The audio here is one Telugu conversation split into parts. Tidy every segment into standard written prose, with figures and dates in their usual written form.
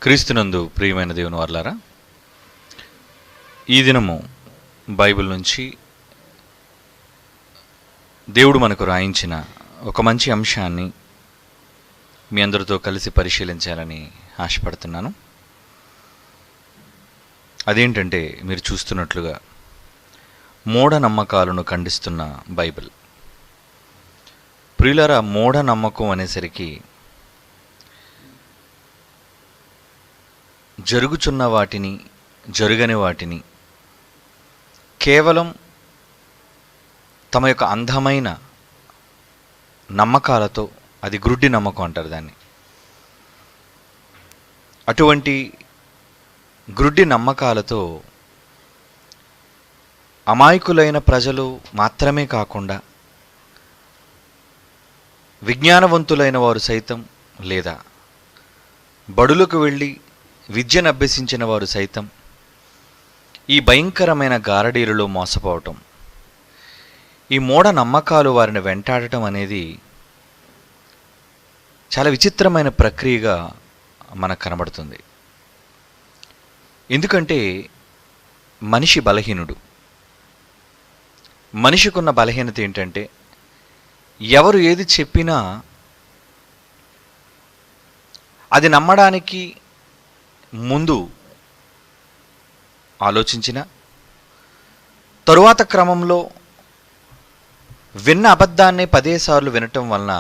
క్రీస్తునందు ప్రియమైన దేవుని వారలారా, ఈ దినము బైబిల్ నుంచి దేవుడు మనకు రాయించిన ఒక మంచి అంశాన్ని మీ అందరితో కలిసి పరిశీలించాలని ఆశపడుతున్నాను. అదేంటంటే, మీరు చూస్తున్నట్లుగా మూఢనమ్మకాలను ఖండిస్తున్న బైబిల్. ప్రియులారా, మూఢనమ్మకం అనేసరికి జరుగుచున్న వాటిని, జరగని వాటిని కేవలం తమ యొక్క అందమైన నమ్మకాలతో, అది గ్రుడ్డి నమ్మకం అంటారు దాన్ని, అటువంటి గ్రుడ్డి నమ్మకాలతో అమాయకులైన ప్రజలు మాత్రమే కాకుండా విజ్ఞానవంతులైన వారు సైతం, లేదా బడులకు వెళ్ళి విద్యను అభ్యసించిన వారు సైతం ఈ భయంకరమైన గారడీలలో మోసపోవటం, ఈ మూఢ నమ్మకాలు వారిని వెంటాడటం అనేది చాలా విచిత్రమైన ప్రక్రియగా మనకు కనబడుతుంది. ఎందుకంటే మనిషి బలహీనుడు. మనిషికున్న బలహీనత ఏంటంటే, ఎవరు ఏది చెప్పినా అది నమ్మడానికి ముందు ఆలోచించిన తరువాత క్రమంలో విన్న అబద్ధాన్ని 10 సార్లు వినటం వలన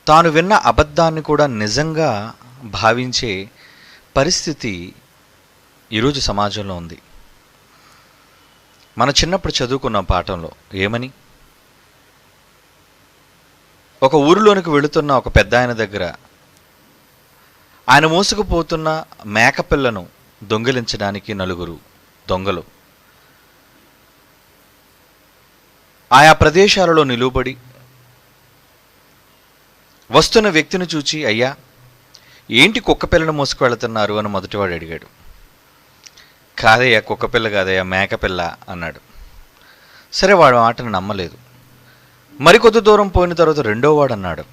తాను విన్న అబద్ధాన్ని కూడా నిజంగా భావించే పరిస్థితి ఈరోజు సమాజంలో ఉంది. మన చిన్నప్పుడు చదువుకున్న పాఠంలో ఏమని, ఒక ఊరిలోనికి వెళుతున్న ఒక పెద్ద ఆయన దగ్గర ఆయన మోసుకుపోతున్న మేకపిల్లను దొంగిలించడానికి 4 దొంగలు ఆయా ప్రదేశాలలో నిలువబడి వస్తున్న వ్యక్తిని చూచి, అయ్యా, ఏంటి కుక్కపిల్లను మోసుకువెళుతున్నారు అని మొదటివాడు అడిగాడు. కాదయ్యా, కుక్కపిల్ల కాదయ్యా, మేకపిల్ల అన్నాడు. సరే, వాడు మాటను నమ్మలేదు. మరికొద్ది దూరం పోయిన తర్వాత రెండోవాడు అన్నాడు,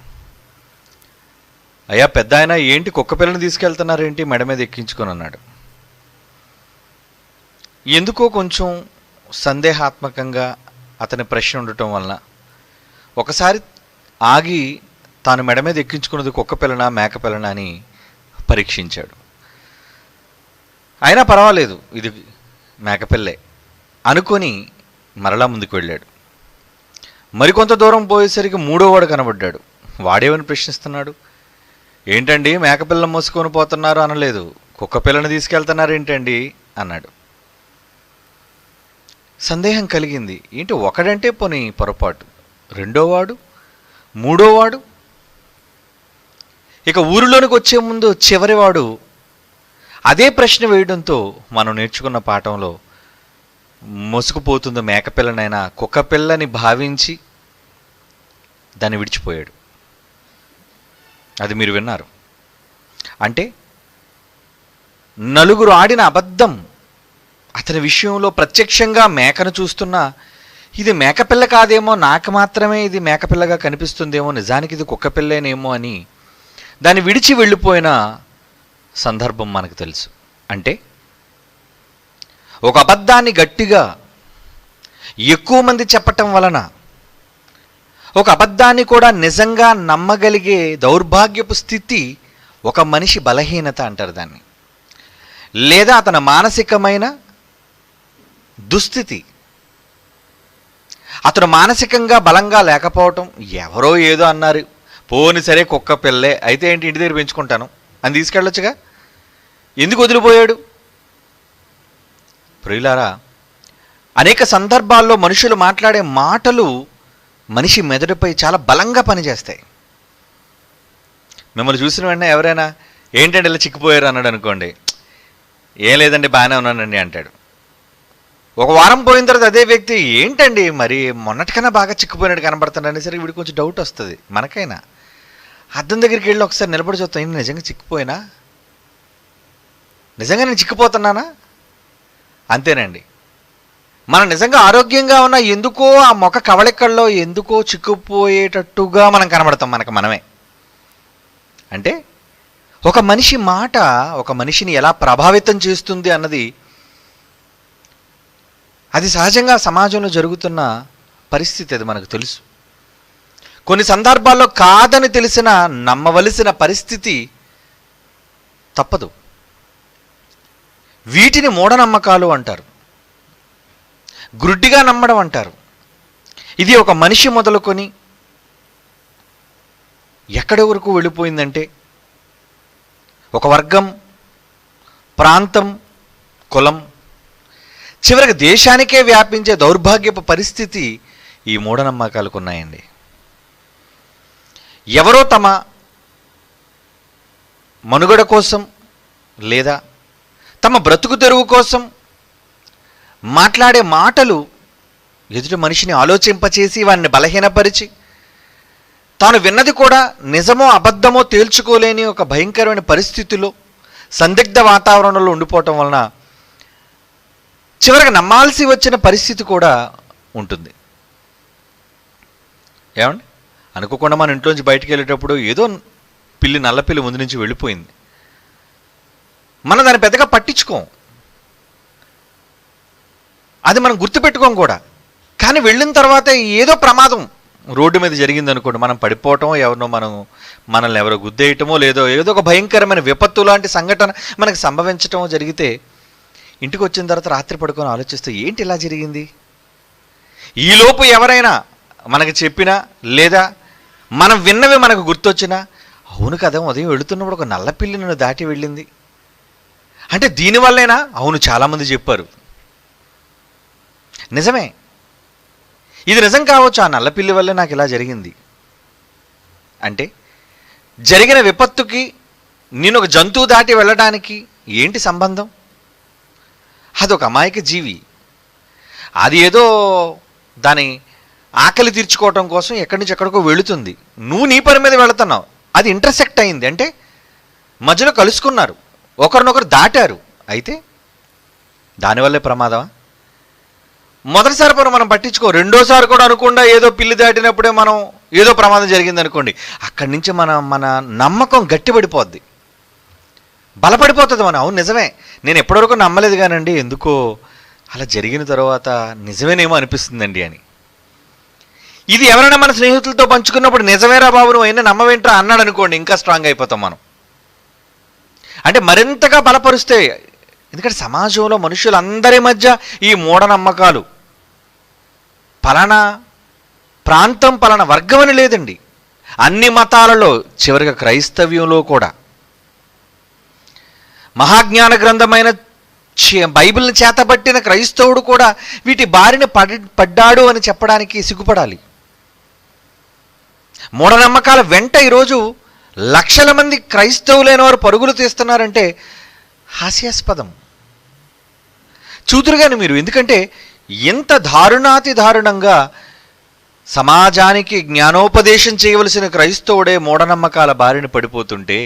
అయ్యా పెద్ద ఆయన, ఏంటి కుక్కపిల్లని తీసుకెళ్తున్నారేంటి మెడ మీద ఎక్కించుకొని అన్నాడు. ఎందుకో కొంచెం సందేహాత్మకంగా అతని ప్రశ్న ఉండటం వలన ఒకసారి ఆగి తాను మెడ మీద ఎక్కించుకున్నది కుక్కపిల్లనా మేకపిల్లనా అని పరీక్షించాడు. అయినా పర్వాలేదు, ఇది మేకపిల్లే అనుకొని మరలా ముందుకు వెళ్ళాడు. మరికొంత దూరం పోయేసరికి మూడోవాడు కనబడ్డాడు. వాడేమని ప్రశ్నిస్తున్నాడు, ఏంటండి మేకపిల్లని మోసుకొని పోతున్నారు అనలేదు, కుక్కపిల్లని తీసుకెళ్తున్నారు ఏంటండి అన్నాడు. సందేహం కలిగింది. ఏంటి, ఒకడంటే పోనీ పొరపాటు, రెండోవాడు, మూడోవాడు, ఇక ఊరిలోనికి వచ్చే ముందు చివరివాడు అదే ప్రశ్న వేయడంతో మనం నేర్చుకున్న పాఠంలో మోసుకుపోతుంది మేకపిల్లనైనా కుక్కపిల్లని భావించి దాన్ని విడిచిపోయాడు. అది మీరు విన్నారు. అంటే 4 ఆడిన అబద్ధం అతని విషయంలో ప్రత్యక్షంగా మేకను చూస్తున్నా, ఇది మేకపిల్ల కాదేమో, నాకు మాత్రమే ఇది మేకపిల్లగా కనిపిస్తుందేమో, నిజానికి ఇది కుక్కపిల్లేనేమో అని దాన్ని విడిచి వెళ్ళిపోయిన సందర్భం మనకు తెలుసు. అంటే ఒక అబద్ధాన్ని గట్టిగా ఎక్కువ మంది చెప్పటం వలన ఒక అబద్ధాన్ని కూడా నిజంగా నమ్మగలిగే దౌర్భాగ్యపు స్థితి ఒక మనిషి బలహీనత అంటారు దాన్ని, లేదా అతని మానసికమైన దుస్థితి. అతను మానసికంగా బలంగా లేకపోవటం, ఎవరో ఏదో అన్నారు, పోని సరే కుక్క పిల్లే అయితే ఏంటి, ఇంటి దగ్గర పెంచుకుంటాను అని తీసుకెళ్ళొచ్చుగా, ఎందుకు వదిలిపోయాడు? ప్రియులారా, అనేక సందర్భాల్లో మనుషులు మాట్లాడే మాటలు మనిషి మెదడుపై చాలా బలంగా పనిచేస్తాయి. మిమ్మల్ని చూసిన వెంటనే ఎవరైనా ఏంటంటే ఇలా చిక్కిపోయారు అన్నాడు అనుకోండి, ఏం లేదండి బాగానే ఉన్నానండి అంటాడు. ఒక వారం పోయిన తర్వాత అదే వ్యక్తి, ఏంటండి మరి మొన్నటికన్నా బాగా చిక్కిపోయినట్టు కనబడుతుంది అనేసరికి వీడికి కొంచెం డౌట్ వస్తుంది. మనకైనా అద్దం దగ్గరికి వెళ్ళి ఒకసారి నిలబడి చూస్తాం, ఏంటి నిజంగా చిక్కిపోయినా, నిజంగా నేను చిక్కిపోతున్నానా? అంతేనండి, మనం నిజంగా ఆరోగ్యంగా ఉన్నా ఎందుకో ఆ ముఖ కవళికల్లో ఎందుకో చిక్కుపోయేటట్టుగా మనం కనబడతాం మనకు మనమే. అంటే ఒక మనిషి మాట ఒక మనిషిని ఎలా ప్రభావితం చేస్తుంది అన్నది అది సహజంగా సమాజంలో జరుగుతున్న పరిస్థితి. అది మనకు తెలుసు. కొన్ని సందర్భాల్లో కాదని తెలిసిన నమ్మవలసిన పరిస్థితి తప్పదు. వీటిని మూఢనమ్మకాలు అంటారు, గ్రుడ్డిగా నమ్మడం అంటారు. ఇది ఒక మనిషి మొదలుకొని ఎక్కడి వరకు వెళ్ళిపోయిందంటే ఒక వర్గం, ప్రాంతం, కులం, చివరికి దేశానికే వ్యాపించే దౌర్భాగ్యపు పరిస్థితి ఈ మూఢనమ్మకాలకు ఉన్నాయండి. ఎవరో తమ మనుగడ కోసం లేదా తమ బ్రతుకు తెరువు కోసం మాట్లాడే మాటలు ఎదుటి మనిషిని ఆలోచింపచేసి వారిని బలహీనపరిచి తాను విన్నది కూడా నిజమో అబద్ధమో తేల్చుకోలేని ఒక భయంకరమైన పరిస్థితిలో సందిగ్ధ వాతావరణంలో ఉండిపోవటం వలన చివరికి నమ్మాల్సి వచ్చిన పరిస్థితి కూడా ఉంటుంది. ఏమండి, అనుకోకుండా మన ఇంట్లోంచి బయటికి వెళ్ళేటప్పుడు ఏదో పిల్లి, నల్ల పిల్లి ముందు నుంచి వెళ్ళిపోయింది. మనం దాన్ని పెద్దగా పట్టించుకోం, అది మనం గుర్తుపెట్టుకోం కూడా. కానీ వెళ్ళిన తర్వాత ఏదో ప్రమాదం రోడ్డు మీద జరిగింది అనుకోండి, మనం పడిపోవటమో, మనల్ని ఎవరో గుద్దేయటమో, ఏదో ఒక భయంకరమైన విపత్తు లాంటి సంఘటన మనకు సంభవించటమో జరిగితే ఇంటికి వచ్చిన తర్వాత రాత్రి పడుకొని ఆలోచిస్తూ ఏంటి ఇలా జరిగింది. ఈలోపు ఎవరైనా మనకు చెప్పినా లేదా మనం విన్నవి మనకు గుర్తొచ్చినా, అవును కదా ఉదయం వెళుతున్నప్పుడు ఒక నల్లపిల్లి నన్ను దాటి వెళ్ళింది అంటే దీనివల్లేనా? అవును, చాలామంది చెప్పారు. నిజమే, ఇది నిజం కావచ్చు. ఆ నల్లపిల్లి వల్లే నాకు ఇలా జరిగింది అంటే జరిగిన విపత్తుకి నేను ఒక జంతువు దాటి వెళ్ళడానికి ఏంటి సంబంధం? అదొక అమాయక జీవి, అది ఏదో దాని ఆకలి తీర్చుకోవటం కోసం ఎక్కడి నుంచి ఎక్కడికో వెళుతుంది. నువ్వు నీ పని మీద వెళుతున్నావు, అది ఇంటర్సెక్ట్ అయింది అంటే మధ్యలో కలుసుకున్నారు, ఒకరినొకరు దాటారు. అయితే దానివల్లే ప్రమాదమా? మొదటిసారి మనం పట్టించుకో, రెండోసారి కూడా అనుకుండా ఏదో పిల్లి దాటినప్పుడే మనం ఏదో ప్రమాదం జరిగింది అనుకోండి, అక్కడి నుంచి మన నమ్మకం గట్టిపడిపోద్ది, బలపడిపోతుంది. అవును నిజమే, నేను ఎప్పటివరకు నమ్మలేదు కానండి, ఎందుకో అలా జరిగిన తర్వాత నిజమేనేమో అనిపిస్తుందండి అని. ఇది ఎవరైనా మన స్నేహితులతో పంచుకున్నప్పుడు నిజమేరా బాబు నువ్వు అయినా నమ్మవేంట్రా అన్నాడు అనుకోండి, ఇంకా స్ట్రాంగ్ అయిపోతాం మనం. అంటే మరింతగా బలపరుస్తే, ఎందుకంటే సమాజంలో మనుషులందరి మధ్య ఈ మూఢనమ్మకాలు పలానా ప్రాంతం పలానా వర్గం అని లేదండి. అన్ని మతాలలో, చివరిగా క్రైస్తవ్యంలో కూడా మహాజ్ఞాన గ్రంథమైన బైబిల్ని చేతబట్టిన క్రైస్తవుడు కూడా వీటి బారిన పడ్డాడు అని చెప్పడానికి సిగ్గుపడాలి. మూఢనమ్మకాల వెంట ఈరోజు లక్షల మంది క్రైస్తవులైన వారు పరుగులు తీస్తున్నారంటే హాస్యాస్పదం. చూతురుగాని మీరు, ఎందుకంటే ఎంత దారుణాతి దారుణంగా సమాజానికి జ్ఞానోపదేశం చేయవలసిన క్రైస్తవుడే మూఢనమ్మకాల బారిన పడిపోతుంటే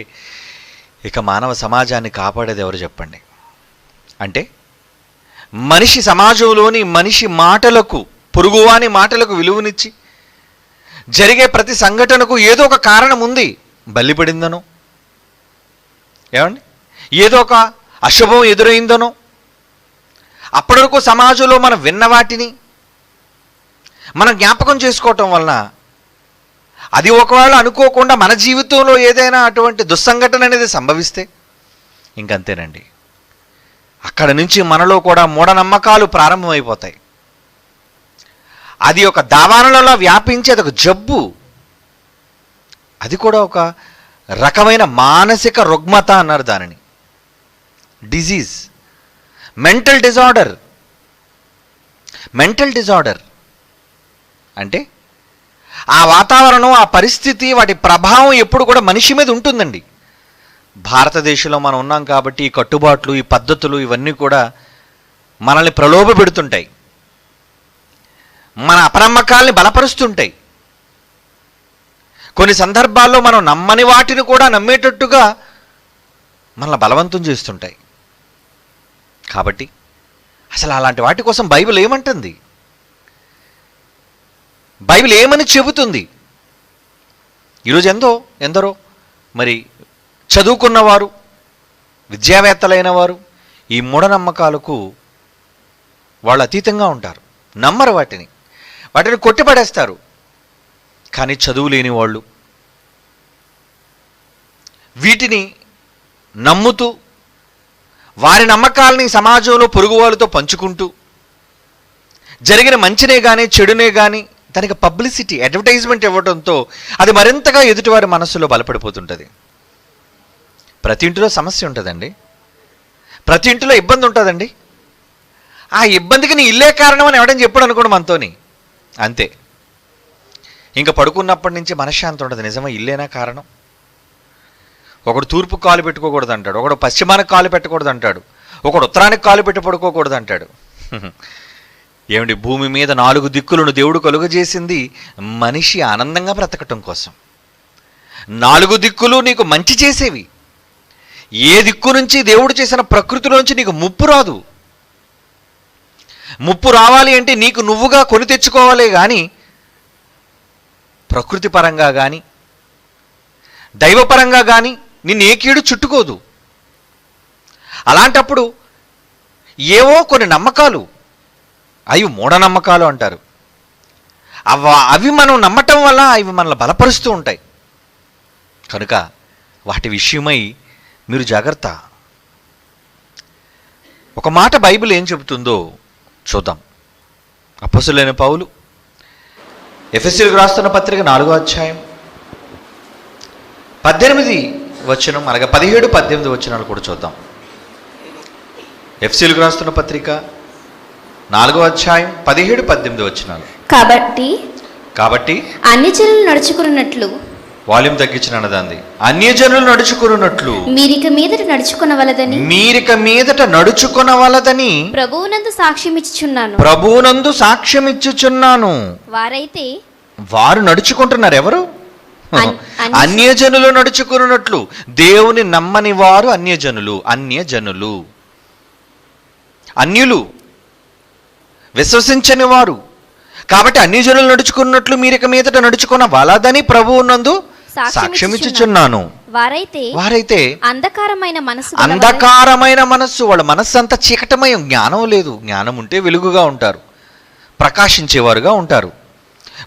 ఇక మానవ సమాజాన్ని కాపాడేది ఎవరు చెప్పండి? అంటే మనిషి సమాజంలోని మనిషి మాటలకు, పొరుగువాని మాటలకు విలువనిచ్చి జరిగే ప్రతి సంఘటనకు ఏదో ఒక కారణం ఉంది. బలిపడిందనో, ఏమండి ఏదో ఒక అశుభం ఎదురైందనో, అప్పటి వరకు సమాజంలో మనం విన్న వాటిని మనం జ్ఞాపకం చేసుకోవటం వలన అది ఒకవేళ అనుకోకుండా మన జీవితంలో ఏదైనా అటువంటి దుస్సంఘటన అనేది సంభవిస్తే ఇంకంతేనండి, అక్కడ నుంచి మనలో కూడా మూఢనమ్మకాలు ప్రారంభమైపోతాయి. అది ఒక దావానలలో వ్యాపించి అది ఒక జబ్బు, అది కూడా ఒక రకమైన మానసిక రుగ్మత అన్నారు దానిని, డిజీజ్, మెంటల్ డిజార్డర్. అంటే ఆ వాతావరణం, ఆ పరిస్థితి, వాటి ప్రభావం ఎప్పుడు కూడా మనిషి మీద ఉంటుందండి. భారతదేశంలో మనం ఉన్నాం కాబట్టి ఈ కట్టుబాట్లు, ఈ పద్ధతులు ఇవన్నీ కూడా మనల్ని ప్రలోభ పెడుతుంటాయి, మన అపనమ్మకాల్ని బలపరుస్తుంటాయి. కొన్ని సందర్భాల్లో మనం నమ్మని వాటిని కూడా నమ్మేటట్టుగా మనల్ని బలవంతం చేస్తుంటాయి. కాబట్టి అసలు అలాంటి వాటి కోసం బైబిల్ ఏమంటుంది? బైబిల్ ఏమని చెబుతుంది? ఈరోజు ఎందరో మరి చదువుకున్నవారు, విద్యావేత్తలైన వారు ఈ మూఢనమ్మకాలకు వాళ్ళు అతీతంగా ఉంటారు. నమ్మరు వాటిని కొట్టిపడేస్తారు. కానీ చదువు లేని వాళ్ళు వీటిని నమ్ముతూ వారి నమ్మకాలని సమాజంలో పొరుగు వాళ్ళతో పంచుకుంటూ జరిగిన మంచినే కానీ చెడునే కానీ దానికి పబ్లిసిటీ, అడ్వర్టైజ్మెంట్ ఇవ్వడంతో అది మరింతగా ఎదుటివారి మనస్సులో బలపడిపోతుంటుంది. ప్రతి ఇంటిలో సమస్య ఉంటుందండి, ప్రతి ఇంటిలో ఇబ్బంది ఉంటుందండి. ఆ ఇబ్బందికి నీ ఇల్లే కారణం అని ఎవడని చెప్పాడు అనుకోండి మనతోని, అంతే. ఇంకా పడుకున్నప్పటి నుంచి మనశ్శాంతి ఉండదు. నిజమా ఇల్లేనా కారణం? ఒకడు తూర్పు కాలు పెట్టుకోకూడదు అంటాడు, ఒకడు పశ్చిమానికి కాలు పెట్టకూడదు అంటాడు, ఒకడు ఉత్తరానికి కాలు పెట్టి పడుకోకూడదు అంటాడు. ఏమిటి, భూమి మీద 4 దిక్కులను దేవుడు కలుగజేసింది మనిషి ఆనందంగా బ్రతకటం కోసం. 4 దిక్కులు నీకు మంచి చేసేవి. ఏ దిక్కు నుంచి దేవుడు చేసిన ప్రకృతిలోంచి నీకు ముప్పు రాదు. ముప్పు రావాలి అంటే నీకు నువ్వుగా కొని తెచ్చుకోవాలే కానీ ప్రకృతి పరంగా కానీ దైవపరంగా కానీ నిన్ను ఏ కీడు చుట్టుకోదు. అలాంటప్పుడు ఏవో కొన్ని నమ్మకాలు, అవి మూఢనమ్మకాలు అంటారు, అవి మనం నమ్మటం వల్ల అవి మనల్ని బలపరుస్తూ ఉంటాయి. కనుక వాటి విషయమై మీరు జాగ్రత్త. ఒక మాట బైబిల్ ఏం చెబుతుందో చూద్దాం. అపొస్తలుడైన పౌలు ఎఫెసీయులకు రాస్తున్న పత్రిక 4వ అధ్యాయం 18 వచనం, అనగా 17, 18 వచనాలు కూడా చూద్దాం. ఎఫెసీయులకు రాస్తున్న పత్రిక 4వ అధ్యాయం 17, 18 వచనాలు. కాబట్టి అన్యజనులు నడుచుకున్నట్లు, వాల్యూమ్ తగ్గించిన అన్నదాంది, అన్యజనులు నడుచుకున్నట్లు మీరిక మీదట నడుచుకొనవలదని ప్రభువునందు సాక్ష్యమిచ్చుచున్నాను. వారు నడుచుకుంటున్నారు. ఎవరు? అన్యజనులు నడుచుకున్నట్లు. దేవుని నమ్మని వారు అన్యజనులు, అన్యులు, విశ్వసించని వారు. కాబట్టి అన్యజనులు నడుచుకున్నట్లు మీరిక మీదట నడుచుకున్న వలదని ప్రభువునందు సాక్ష్యమిచ్చుచున్నాను. వారైతే అంధకారమైన మనస్సు, వాళ్ళ మనస్సు అంతా చీకటమయం, జ్ఞానం లేదు. జ్ఞానం ఉంటే వెలుగుగా ఉంటారు, ప్రకాశించేవారుగా ఉంటారు.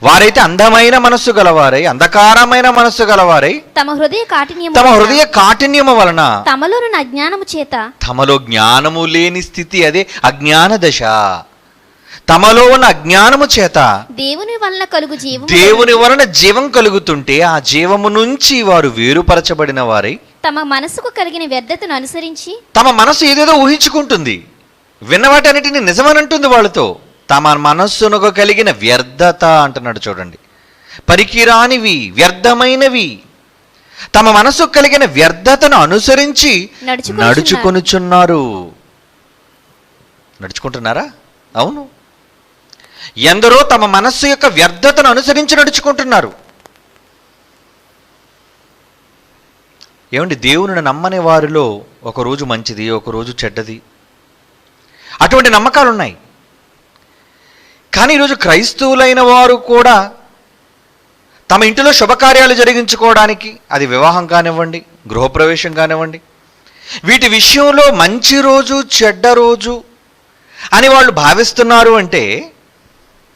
వారైతే అందమైన మనస్సు గలవారై, అంధకారమైన మనస్సు గలవారై తమ హృదయ కాఠిన్యము వలన తమలో జ్ఞానము లేని స్థితి, అదే అజ్ఞాన దశ. తమలో ఉన్న అజ్ఞానము చేత దేవుని వలన జీవం కలుగుతుంటే ఆ జీవము నుంచి వారు వేరుపరచబడిన వారై తమ మనసుకు కలిగిన వ్యర్థతను అనుసరించి, తమ మనసు ఏదేదో ఊహించుకుంటుంది, విన్నవాటన్నిటిని నిజమనంటుంది వాళ్ళతో. తమ మనస్సునకు కలిగిన వ్యర్థత అంటున్నాడు చూడండి, పనికిరానివి, వ్యర్థమైనవి. తమ మనస్సుకు కలిగిన వ్యర్థతను అనుసరించి నడుచుకుంటున్నారా? అవును. ఎందరో తమ మనస్సు యొక్క వ్యర్థతను అనుసరించి నడుచుకుంటున్నారు. ఏమండి, దేవుని నమ్మని వారిలో ఒకరోజు మంచిది, ఒకరోజు చెడ్డది, అటువంటి నమ్మకాలు ఉన్నాయి. కానీ ఈరోజు క్రైస్తవులైన వారు కూడా తమ ఇంటిలో శుభకార్యాలు జరిగించుకోవడానికి, అది వివాహం కానివ్వండి, గృహప్రవేశం కానివ్వండి, వీటి విషయంలో మంచి రోజు చెడ్డ రోజు అని వాళ్ళు భావిస్తున్నారు. అంటే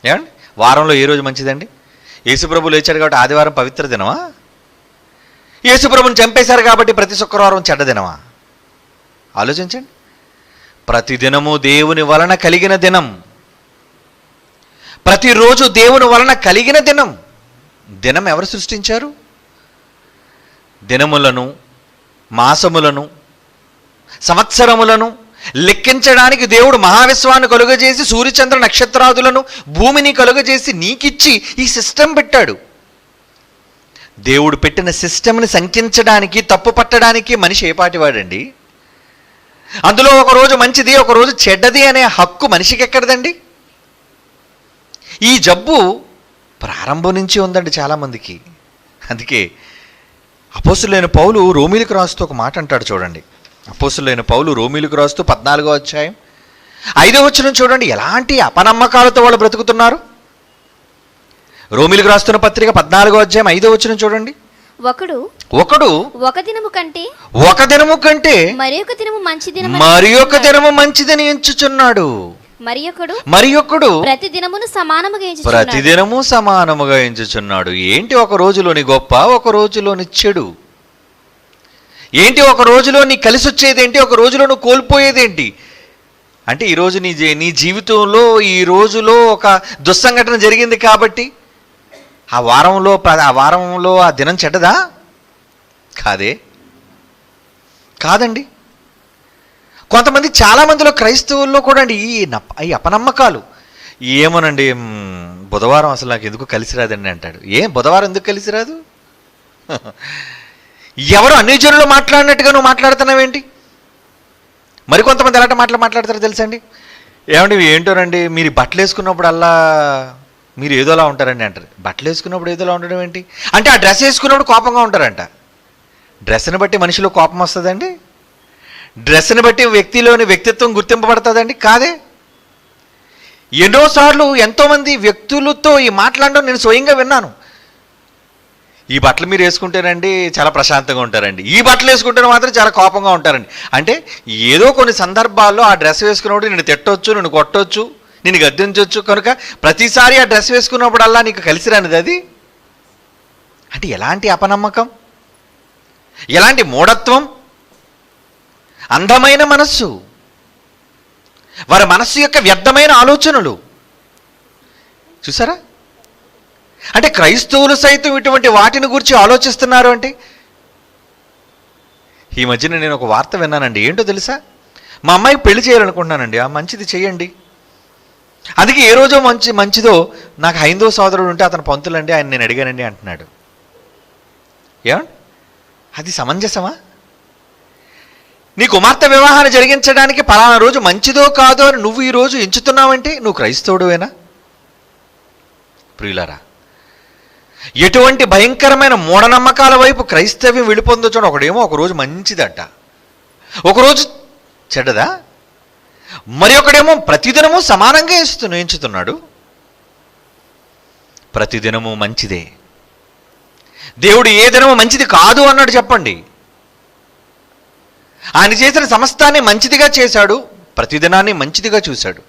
ఏమండి, వారంలో ఏ రోజు మంచిదండి? యేసుప్రభు లేచాడు కాబట్టి ఆదివారం పవిత్ర దినమా? యేసుప్రభుని చంపేశారు కాబట్టి ప్రతి శుక్రవారం చెడ్డ దినమా? ఆలోచించండి. ప్రతిదినము దేవుని వలన కలిగిన దినం, ప్రతిరోజు దేవుని వలన కలిగిన దినం. దినం ఎవరు సృష్టించారు? దినములను, మాసములను, సంవత్సరములను లెక్కించడానికి దేవుడు మహావిశ్వాన్ని కలుగజేసి సూర్యచంద్ర నక్షత్రాదులను, భూమిని కలుగజేసి నీకిచ్చి ఈ సిస్టమ్ పెట్టాడు. దేవుడు పెట్టిన సిస్టమ్ని సంఖ్యించడానికి, తప్పు పట్టడానికి మనిషి ఏపాటివాడండి? అందులో ఒకరోజు మంచిది, ఒకరోజు చెడ్డది అనే హక్కు మనిషికి ఎక్కడదండి? ఈ జబ్బు ప్రారంభం నుంచి ఉందండి చాలామందికి. అందుకే అపోస్తలుడైన పౌలు రోమీయులకు రాస్తూ ఒక మాట అంటాడు చూడండి. అపోస్తలుడైన పౌలు రోమీయులకు రాస్తూ 14వ అధ్యాయం 5వ వచనం చూడండి, ఎలాంటి అపనమ్మకాలతో వాళ్ళు బ్రతుకుతున్నారు. రోమీయులకు రాస్తున్న పత్రిక 14వ అధ్యాయం 5వ వచనం చూడండి. ఒకడు ఒక దినము కంటే ఒక దినము కంటే మరి ఒక దినము మంచి దినం మరి ఒక దినము మంచిదని ఎంచుచున్నాడు. మరి ఒకడు ప్రతి దినమును సమానముగా ఎంచుచున్నాడు. ప్రతిదినము సమానముగా ఎంచుచున్నాడు. ఏంటి ఒక రోజులోని గొప్ప, ఒక రోజులోని చెడు? ఏంటి ఒక రోజులో నీ కలిసి వచ్చేదేంటి, ఒక రోజులో నువ్వు కోల్పోయేదేంటి? అంటే ఈరోజు నీ జీవితంలో ఈ రోజులో ఒక దుస్సంఘటన జరిగింది కాబట్టి ఆ వారంలో ఆ దినం చెడ్డదా? కాదండి. కొంతమంది, చాలామందిలో క్రైస్తవుల్లో కూడా అండి ఈ అపనమ్మకాలు. ఏమోనండి, బుధవారం అసలు నాకు ఎందుకు కలిసి రాదండి అంటాడు. బుధవారం ఎందుకు కలిసి రాదు? ఎవరు అన్ని జనులు మాట్లాడినట్టుగా నువ్వు మాట్లాడుతున్నావేంటి? మరి కొంతమంది ఎలాంటి మాటలు మాట్లాడతారో తెలుసండి. ఏమండి ఏంటోనండి, మీరు బట్టలు వేసుకున్నప్పుడల్లా మీరు ఏదోలా ఉంటారండి అంటారు. బట్టలు వేసుకున్నప్పుడు ఏదోలా ఉండడం ఏంటి అంటే, ఆ డ్రెస్ వేసుకున్నప్పుడు కోపంగా ఉంటారంట. డ్రెస్ని బట్టి మనిషిలో కోపం వస్తుందండి? డ్రెస్ని బట్టి వ్యక్తిలోని వ్యక్తిత్వం గుర్తింపబడుతుందండి? కాదే. ఎన్నోసార్లు ఎంతోమంది వ్యక్తులతో ఈ మాట్లాడడం నేను స్వయంగా విన్నాను. ఈ బట్టలు మీరు వేసుకుంటేనండి చాలా ప్రశాంతంగా ఉంటారండి, ఈ బట్టలు వేసుకుంటే మాత్రం చాలా కోపంగా ఉంటారండి. అంటే ఏదో కొన్ని సందర్భాల్లో ఆ డ్రెస్ వేసుకున్నప్పుడు నేను తిట్టొచ్చు, నేను కొట్టొచ్చు, నేను గద్దించవచ్చు, కనుక ప్రతిసారి ఆ డ్రెస్ వేసుకున్నప్పుడల్లా నీకు కలిసి రానిది అది. అంటే ఎలాంటి అపనమ్మకం, ఎలాంటి మూఢత్వం, అందమైన మనస్సు, వారి మనస్సు యొక్క వ్యర్థమైన ఆలోచనలు చూసారా? అంటే క్రైస్తవులు సైతం ఇటువంటి వాటిని గురించి ఆలోచిస్తున్నారు. అంటే ఈ మధ్యన నేను ఒక వార్త విన్నానండి. ఏంటో తెలుసా? మా అమ్మాయికి పెళ్లి చేయాలనుకుంటున్నానండి. మంచిది చేయండి. అందుకే ఏ రోజో మంచిదో నాకు హైందవ సోదరుడు ఉంటే అతను పంతులండి, ఆయన నేను అడిగానండి అంటున్నాడు. ఏమండి, అది సమంజసమా? నీ కుమార్తె వివాహాన్ని జరిగించడానికి పలానా రోజు మంచిదో కాదో అని నువ్వు ఈరోజు ఎంచుతున్నావంటే నువ్వు క్రైస్తవుడువేనా? ప్రియులారా, ఎటువంటి భయంకరమైన మూఢనమ్మకాల వైపు క్రైస్తవ్యం వెళ్ళిపోతుందో చూడ. ఒకడేమో ఒకరోజు మంచిదట, ఒకరోజు చెడ్డదా, మరి ఒకడేమో ప్రతిదినము సమానంగా ఎంచుతున్నాడు. ప్రతిదినము మంచిదే. దేవుడు ఏ దినము మంచిది కాదు అన్నాడు చెప్పండి. ఆయన చేసిన సమస్తాన్ని మంచిదిగా చేశాడు, ప్రతిదినాన్ని మంచిదిగా చూశాడు.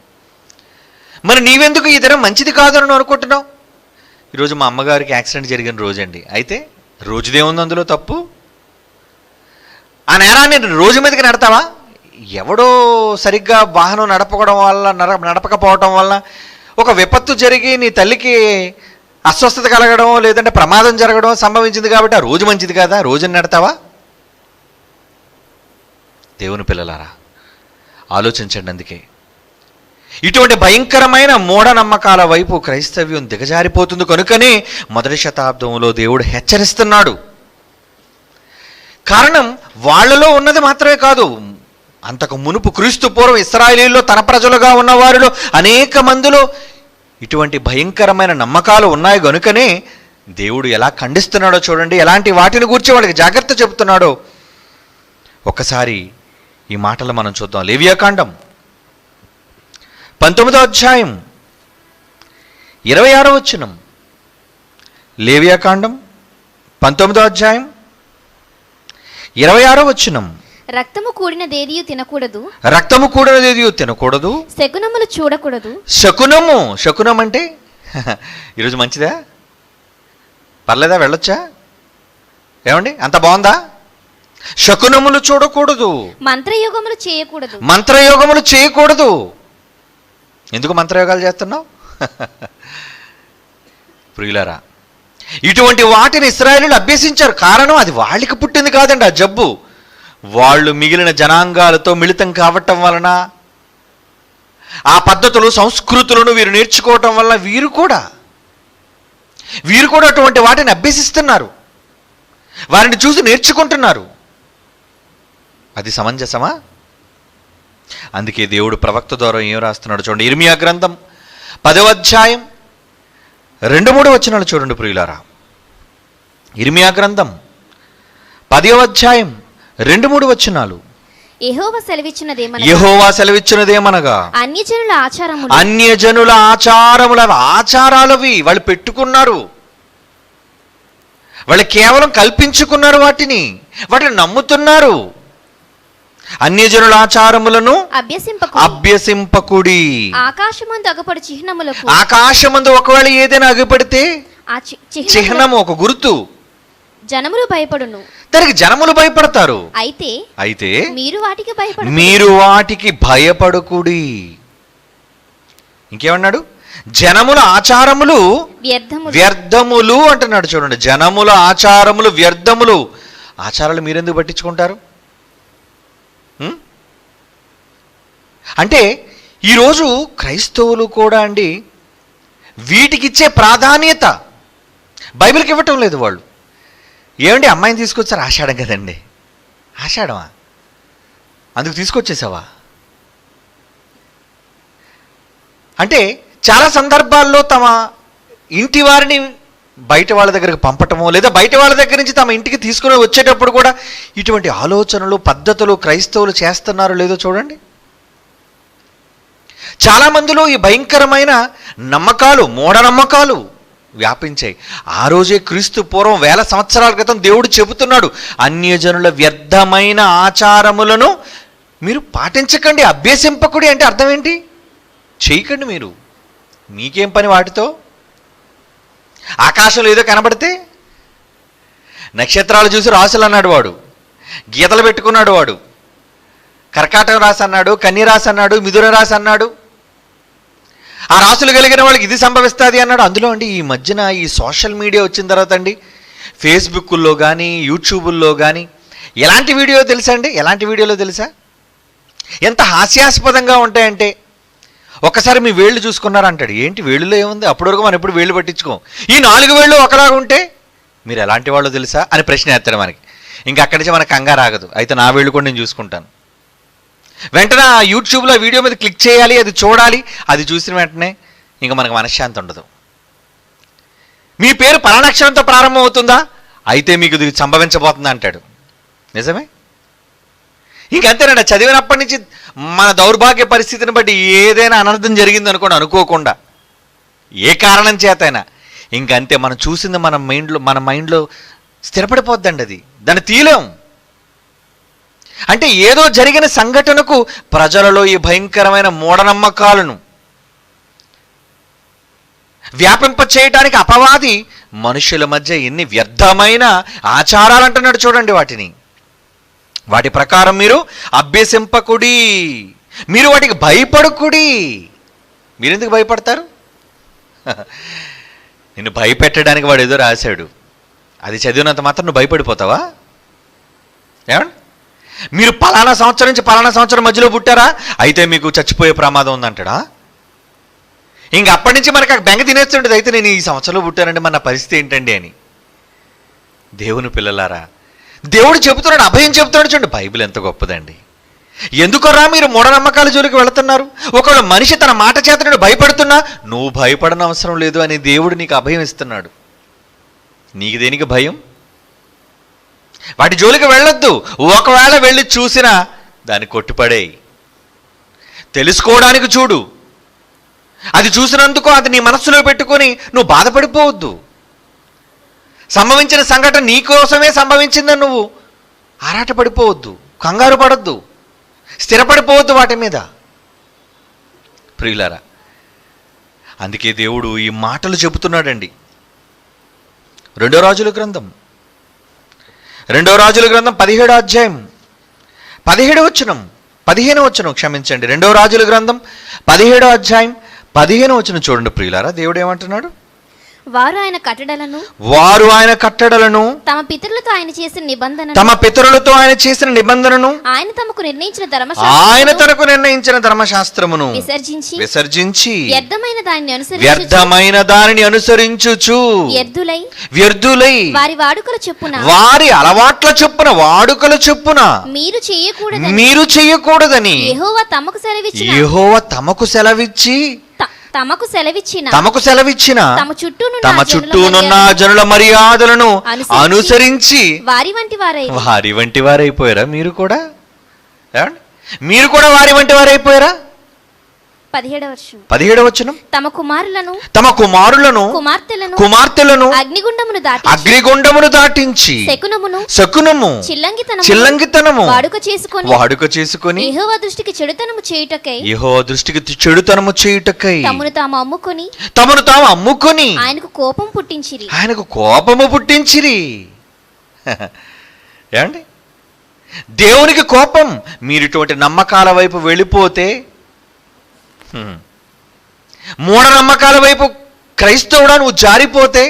మరి నీవెందుకు ఈ దినం మంచిది కాదు అని అనుకుంటున్నావు? ఈరోజు మా అమ్మగారికి యాక్సిడెంట్ జరిగిన రోజండి. అయితే రోజుదేముంది అందులో తప్పు? ఆ నేరాన్ని రోజు మీదకి నడతావా? ఎవడో సరిగ్గా వాహనం నడపకపోవడం వల్ల ఒక విపత్తు జరిగి నీ తల్లికి అస్వస్థత కలగడం, లేదంటే ప్రమాదం జరగడం సంభవించింది కాబట్టి ఆ రోజు మంచిది కాదా? రోజుని నడతావా? దేవుని పిల్లలారా, ఆలోచించండి. అందుకే ఇటువంటి భయంకరమైన మూఢనమ్మకాల వైపు క్రైస్తవ్యం దిగజారిపోతుంది. కనుకనే మొదటి శతాబ్దంలో దేవుడు హెచ్చరిస్తున్నాడు. కారణం వాళ్ళలో ఉన్నది మాత్రమే కాదు, అంతకు మునుపు క్రీస్తు పూర్వం ఇశ్రాయేలీయుల్లో తన ప్రజలుగా ఉన్న వారిలో అనేక మందిలో ఇటువంటి భయంకరమైన నమ్మకాలు ఉన్నాయి. గనుకనే దేవుడు ఎలా ఖండిస్తున్నాడో చూడండి, ఎలాంటి వాటిని గూర్చి వాళ్ళకి జాగ్రత్త చెబుతున్నాడో ఒకసారి ఈ మాటలు మనం చూద్దాం. లేవియాకాండం 19వ అధ్యాయం 26వ వచనం. లేవియాకాండం 19వ అధ్యాయం 26వ వచనం. రక్తము కూడినదేదియు తినకూడదు, రక్తము కూడినదేదియు తినకూడదు, శకునములు చూడకూడదు. శకునం అంటే ఈరోజు మంచిదా? పర్లేదా? వెళ్ళొచ్చా? ఏమండి, అంత బాగుందా? శకునములు చూడకూడదు, మంత్రయోగములు చేయకూడదు. ఎందుకు మంత్రయోగాలు చేస్తున్నావు? ప్రియులారా, ఇటువంటి వాటిని ఇశ్రాయేలీయులు అభ్యసించారు. కారణం అది వాళ్ళకి పుట్టింది కాదండి ఆ జబ్బు. వాళ్ళు మిగిలిన జనాంగాలతో మిళితం కావటం వలన, ఆ పద్ధతులు సంస్కృతులను వీరు నేర్చుకోవటం వల్ల వీరు కూడా అటువంటి వాటిని అభ్యసిస్తున్నారు, వారిని చూసి నేర్చుకుంటున్నారు. అది సమంజసమా? అందుకే దేవుడు ప్రవక్త ద్వారా ఏం రాస్తున్నాడు చూడండి. ఇర్మియా గ్రంథం 10వ అధ్యాయం 2-3 వచనాలు చూడండి ప్రియులారా. ఇర్మియా గ్రంథం 10వ అధ్యాయం 2-3 వచనాలు. యెహోవా సెలవిచ్చినదేమనగా అన్యజనుల ఆచారములు ఆచారాలవి వాళ్ళు పెట్టుకున్నారు. వాళ్ళు కేవలం కల్పించుకున్నారు, వాటిని నమ్ముతున్నారు. అన్యజనుల ఆచారములను అభ్యసింపకుడి. ఆకాశమందు ఒకవేళ ఏదైనా అగుపడితే చిహ్నము, ఒక గుర్తు, జనములు భయపడును. దానికి జనములు భయపడతారు. అయితే మీరు వాటికి భయపడకుడి. ఇంకేమన్నాడు? జనముల ఆచారములు వ్యర్థములు అంటున్నాడు. చూడండి, జనముల ఆచారములు వ్యర్థములు. ఆచారాలు మీరెందుకు పట్టించుకుంటారు? అంటే ఈరోజు క్రైస్తవులు కూడా అండి వీటికిచ్చే ప్రాధాన్యత బైబిల్కి ఇవ్వటం లేదు. వాళ్ళు ఏమండి అమ్మాయిని తీసుకొచ్చారు, ఆషాఢం కదండి, ఆషాఢమా అందుకు తీసుకొచ్చేసావా అంటే చాలా సందర్భాల్లో తమ ఇంటి వారిని బయట వాళ్ళ దగ్గరకు పంపటమో, లేదా బయట వాళ్ళ దగ్గర నుంచి తమ ఇంటికి తీసుకుని వచ్చేటప్పుడు కూడా ఇటువంటి ఆలోచనలు, పద్ధతులు క్రైస్తవులు చేస్తున్నారో లేదో చూడండి. చాలా మందిలో ఈ భయంకరమైన నమ్మకాలు, మూఢనమ్మకాలు వ్యాపించాయి. ఆ రోజే క్రీస్తు పూర్వం 1000 సంవత్సరాల క్రితం దేవుడు చెబుతున్నాడు, అన్యజనుల వ్యర్థమైన ఆచారములను మీరు పాటించకండి, అభ్యసింపకుడి. అంటే అర్థం ఏంటి? చేయకండి. మీకేం పని వాటితో? ఆకాశంలో ఏదో కనబడితే నక్షత్రాలు చూసి రాసులు అన్నాడు వాడు, గీతలు పెట్టుకున్నాడు వాడు, కర్కాటక రాశి అన్నాడు, కన్య రాశి అన్నాడు, మిథున రాశి అన్నాడు. ఆ రాసులు కలిగిన వాళ్ళకి ఇది సంభవిస్తుంది అన్నాడు. అందులో అండి ఈ మధ్యన ఈ సోషల్ మీడియా వచ్చిన తర్వాత అండి ఫేస్బుక్లో కానీ యూట్యూబుల్లో కానీ ఎలాంటి వీడియో తెలుసా అండి? ఎలాంటి వీడియోలో తెలుసా? ఎంత హాస్యాస్పదంగా ఉంటాయంటే, ఒక్కసారి మీ వేళ్ళు చూసుకున్నారంటాడు. ఏంటి వేళ్ళులో ఏముంది? అప్పటి వరకు మనం ఎప్పుడు వేళ్ళు పట్టించుకోం. ఈ 4 వేళ్ళు ఒకలాగా ఉంటే మీరు ఎలాంటి వాళ్ళు తెలుసా అని ప్రశ్న వేస్తాడు మనకి. ఇంకా అక్కడి నుంచి మనకు కంగారు ఆగదు. అయితే నా వేళ్ళు కూడా నేను చూసుకుంటాను. వెంటనే ఆ యూట్యూబ్లో వీడియో మీద క్లిక్ చేయాలి, అది చూడాలి. అది చూసిన వెంటనే ఇంకా మనకు మనశ్శాంతి ఉండదు. మీ పేరు పరాణాక్షరంతో ప్రారంభం అవుతుందా? అయితే మీకు ఇది సంభవించబోతుందా అంటాడు. నిజమే. ఇంకంతేనండి, చదివినప్పటి నుంచి మన దౌర్భాగ్య పరిస్థితిని బట్టి ఏదైనా అనర్థం జరిగింది అనుకోండి, అనుకోకుండా ఏ కారణం చేతైనా ఇంకంతే మనం చూసింది మన మైండ్లో స్థిరపడిపోద్దండి. అది దాన్ని తీయలేం. అంటే ఏదో జరిగిన సంఘటనకు ప్రజలలో ఈ భయంకరమైన మూఢనమ్మకాలను వ్యాపింప చేయడానికి అపవాది మనుషుల మధ్య ఎన్ని వ్యర్థమైన ఆచారాలు అంటున్నాడు చూడండి. వాటి ప్రకారం మీరు అభ్యసింపకుడి, మీరు వాటికి భయపడకుడి. మీరెందుకు భయపడతారు? నిన్ను భయపెట్టడానికి వాడు ఏదో రాశాడు, అది చదివినంత మాత్రం నువ్వు భయపడిపోతావా? ఏమండి, మీరు పలానా సంవత్సరం నుంచి పలానా సంవత్సరం మధ్యలో పుట్టారా, అయితే మీకు చచ్చిపోయే ప్రమాదం ఉందంటాడా? ఇంక అప్పటి నుంచి మనకు బెంగ తినేస్తుంటుంది. అయితే నేను ఈ సంవత్సరంలో పుట్టానంటే మన పరిస్థితి ఏంటండి అని. దేవుని పిల్లలారా, దేవుడు చెబుతున్నాడు, అభయం చెబుతున్నాడు. చూడండి, బైబిల్ ఎంత గొప్పదండి. ఎందుకరా మీరు మూఢనమ్మకాల జోలికి వెళుతున్నారు? ఒకవేళ మనిషి తన మాట చేత నేను భయపడుతున్నా, నువ్వు భయపడని అవసరం లేదు అని దేవుడు నీకు అభయం ఇస్తున్నాడు. నీకు దేనికి భయం? వాటి జోలికి వెళ్ళొద్దు. ఒకవేళ వెళ్ళి చూసినా దాన్ని కొట్టిపడేయి. తెలుసుకోవడానికి చూడు. అది చూసినందుకు అది నీ మనస్సులో పెట్టుకొని నువ్వు బాధపడిపోవద్దు. సంభవించిన సంఘటన నీకోసమే సంభవించిందని నువ్వు ఆరాటపడిపోవద్దు, కంగారు పడద్దు, స్థిరపడిపోవద్దు వాటి మీద. ప్రియులారా, అందుకే దేవుడు ఈ మాటలు చెబుతున్నాడండి. 2 రాజుల గ్రంథం 17వ అధ్యాయం 17వ వచనం 15వ వచనం, క్షమించండి, 2 రాజుల గ్రంథం 17వ అధ్యాయం 15వ వచనం చూడండి ప్రియులారా. దేవుడు ఏమంటున్నాడు? వారు ఆయన కట్టడలను తమ పితరులతో ఆయన చేసిన నిబంధనను ఆయన తనకు నిర్ణయించిన ధర్మశాస్త్రమును విసర్జించి వ్యర్థమైన దానిని అనుసరించుచు వ్యర్థులై వారి అలవాట్ల చొప్పున వాడుకల చొప్పున మీరు చేయకూడదని యెహోవా తమకు సెలవిచ్చి తమకు సెలవిచ్చిన తమ చుట్టూనున్న జనుల మర్యాదలను అనుసరించి వారి వంటి వారైపోయారా? మీరు కూడా వారి వంటి వారైపోయారా? 17వ వచనం, తమ కుమారులను కుమార్తెలను అగ్నిగుండమును దాటించి శకునము చిల్లంగితనము వాడుక చేసుకొని యెహోవా దృష్టికి చెడుతనము చేయుటకై తమను తాము అమ్ముకొని ఆయనకు కోపము పుట్టించిరి. ఏమండి, దేవునికి కోపం. మీరు ఇటువంటి నమ్మకాల వైపు వెళ్ళిపోతే, మూఢనమ్మకాల వైపు క్రైస్తవుడా నువ్వు జారిపోతే,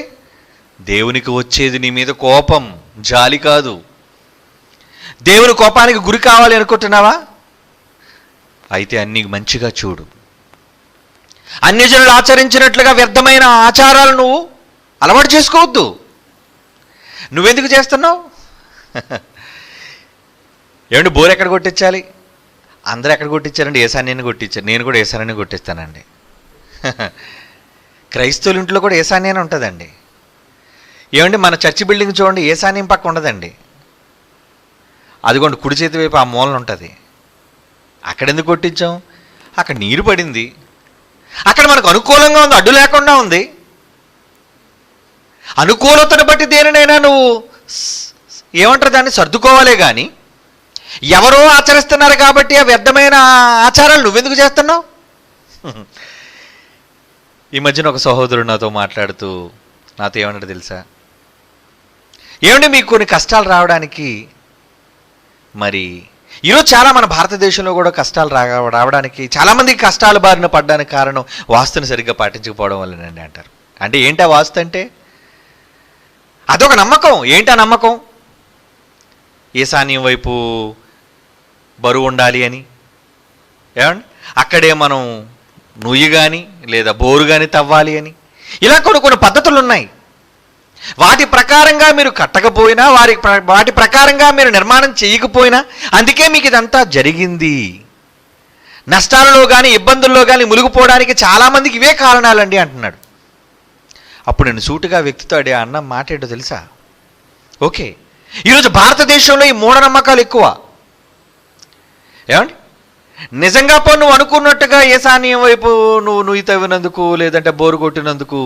దేవునికి వచ్చేది నీ మీద కోపం, జాలి కాదు. దేవుని కోపానికి గురి కావాలి అనుకుంటున్నావా? అయితే అన్ని మంచిగా చూడు. అన్యజనులు ఆచరించినట్లుగా వ్యర్థమైన ఆచారాలు నువ్వు అలవాటు చేసుకోవద్దు. నువ్వెందుకు చేస్తున్నావు? ఏమండి, బోర్ ఎక్కడ కొట్టించాలి? అందరూ ఎక్కడ కొట్టించారండి? ఏసాన్యాన్ని కొట్టించారు. నేను కూడా ఏసాన్యాన్ని కొట్టిస్తానండి. క్రైస్తవుల ఇంట్లో కూడా ఏసాన్యాన్ని ఉంటుందండి. ఏమండి, మన చర్చి బిల్డింగ్ చూడండి, ఏసాన్యం పక్క ఉండదండి. అదిగోండి కుడి చేతి వైపు ఆ మూలన ఉంటుంది. అక్కడెందుకు కొట్టించాం? అక్కడ నీరు పడింది, అక్కడ మనకు అనుకూలంగా ఉంది, అడ్డు లేకుండా ఉంది. అనుకూలతను బట్టి దేనినైనా నువ్వు ఏమంటారు దాన్ని సర్దుకోవాలే కానీ, ఎవరో ఆచరిస్తున్నారు కాబట్టి ఆ వ్యర్థమైన ఆచారాలు నువ్వెందుకు చేస్తున్నావు? ఈ మధ్యన ఒక సహోదరుడు నాతో మాట్లాడుతూ నాతో ఏమన్నాడు తెలుసా? ఏమంటే మీకు కొన్ని కష్టాలు రావడానికి, మరి ఈరోజు చాలా మన భారతదేశంలో కూడా కష్టాలు రావడానికి, చాలామందికి కష్టాల బారిన పడడానికి కారణం వాస్తుని సరిగ్గా పాటించకపోవడం వల్లనండి అంటారు. అంటే ఏంటా వాస్తు అంటే? అదొక నమ్మకం. ఏంటా నమ్మకం? ఈశాన్యం వైపు బరువు ఉండాలి అని. ఏమండి, అక్కడే మనం నుయ్యి కానీ లేదా బోరు కానీ తవ్వాలి అని. ఇలా కొన్ని పద్ధతులు ఉన్నాయి. వాటి ప్రకారంగా మీరు కట్టకపోయినా, వాటి ప్రకారంగా మీరు నిర్మాణం చేయకపోయినా, అందుకే మీకు ఇదంతా జరిగింది. నష్టాలలో కానీ ఇబ్బందుల్లో కానీ మునిగిపోవడానికి చాలామందికి ఇవే కారణాలండి అంటున్నాడు. అప్పుడు నేను సూటిగా వ్యక్తితో అన్న మాట ఏంటో తెలుసా? ఓకే, ఈరోజు భారతదేశంలో ఈ మూఢనమ్మకాలు ఎక్కువ. ఏమండి, నిజంగా నువ్వు అనుకున్నట్టుగా ఈశాన్యం వైపు నువ్వు తవ్వినందుకు లేదంటే బోరు కొట్టినందుకు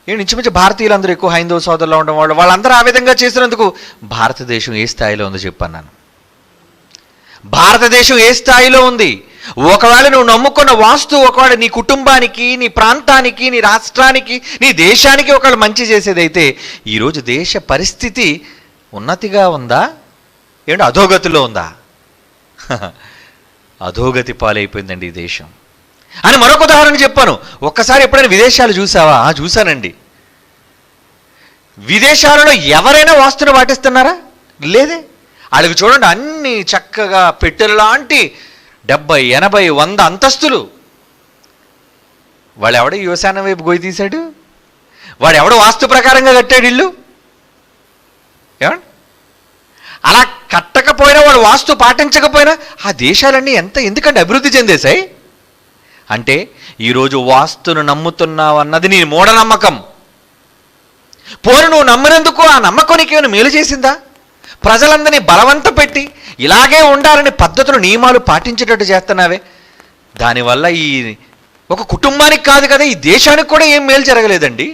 ఇంచుమించు భారతీయులందరూ ఎక్కువ హైందవ సోదరులు ఉండడం వాళ్ళందరూ ఆ విధంగా చేసినందుకు భారతదేశం ఏ స్థాయిలో ఉందో చెప్పన్నాను. భారతదేశం ఏ స్థాయిలో ఉంది? ఒకవేళ నువ్వు నమ్ముకున్న వాస్తు ఒకవేళ నీ కుటుంబానికి, నీ ప్రాంతానికి, నీ రాష్ట్రానికి, నీ దేశానికి ఒకవేళ మంచి చేసేదైతే, ఈరోజు దేశ పరిస్థితి ఉన్నతిగా ఉందా? ఏంటో అధోగతిలో ఉందా? అధోగతి పాలైపోయిందండి ఈ దేశం. అని మరొక ఉదాహరణ చెప్పాను. ఒక్కసారి ఎప్పుడైనా విదేశాలు చూసావా? చూశానండి. విదేశాలలో ఎవరైనా వాస్తును పాటిస్తున్నారా? లేదే. వాళ్ళకి చూడండి అన్ని చక్కగా పెట్టెలు లాంటి 70, 80, 100 అంతస్తులు. వాడు ఎవడో ఈశాన్యం వైపు గొయ్యి తీశాడు? వాడు ఎవడో వాస్తు ప్రకారంగా కట్టాడు ఇల్లు? ఏమండి, అలా కట్టకపోయినా, వాడు వాస్తు పాటించకపోయినా ఆ దేశాలన్నీ ఎందుకంటే అభివృద్ధి చెందేశాయి? అంటే ఈరోజు వాస్తును నమ్ముతున్నావు అన్నది నీ మూఢనమ్మకం. పోను నువ్వు నమ్మినందుకు ఆ నమ్మకం నీకేమైనా మేలు చేసిందా? ప్రజలందరినీ బలవంత పెట్టి ఇలాగే ఉండాలని పద్ధతులు, నియమాలు పాటించేటట్టు చేస్తున్నావే. దానివల్ల ఈ ఒక కుటుంబానికి కాదు కదా, ఈ దేశానికి కూడా ఏం మేలు జరగలేదండి.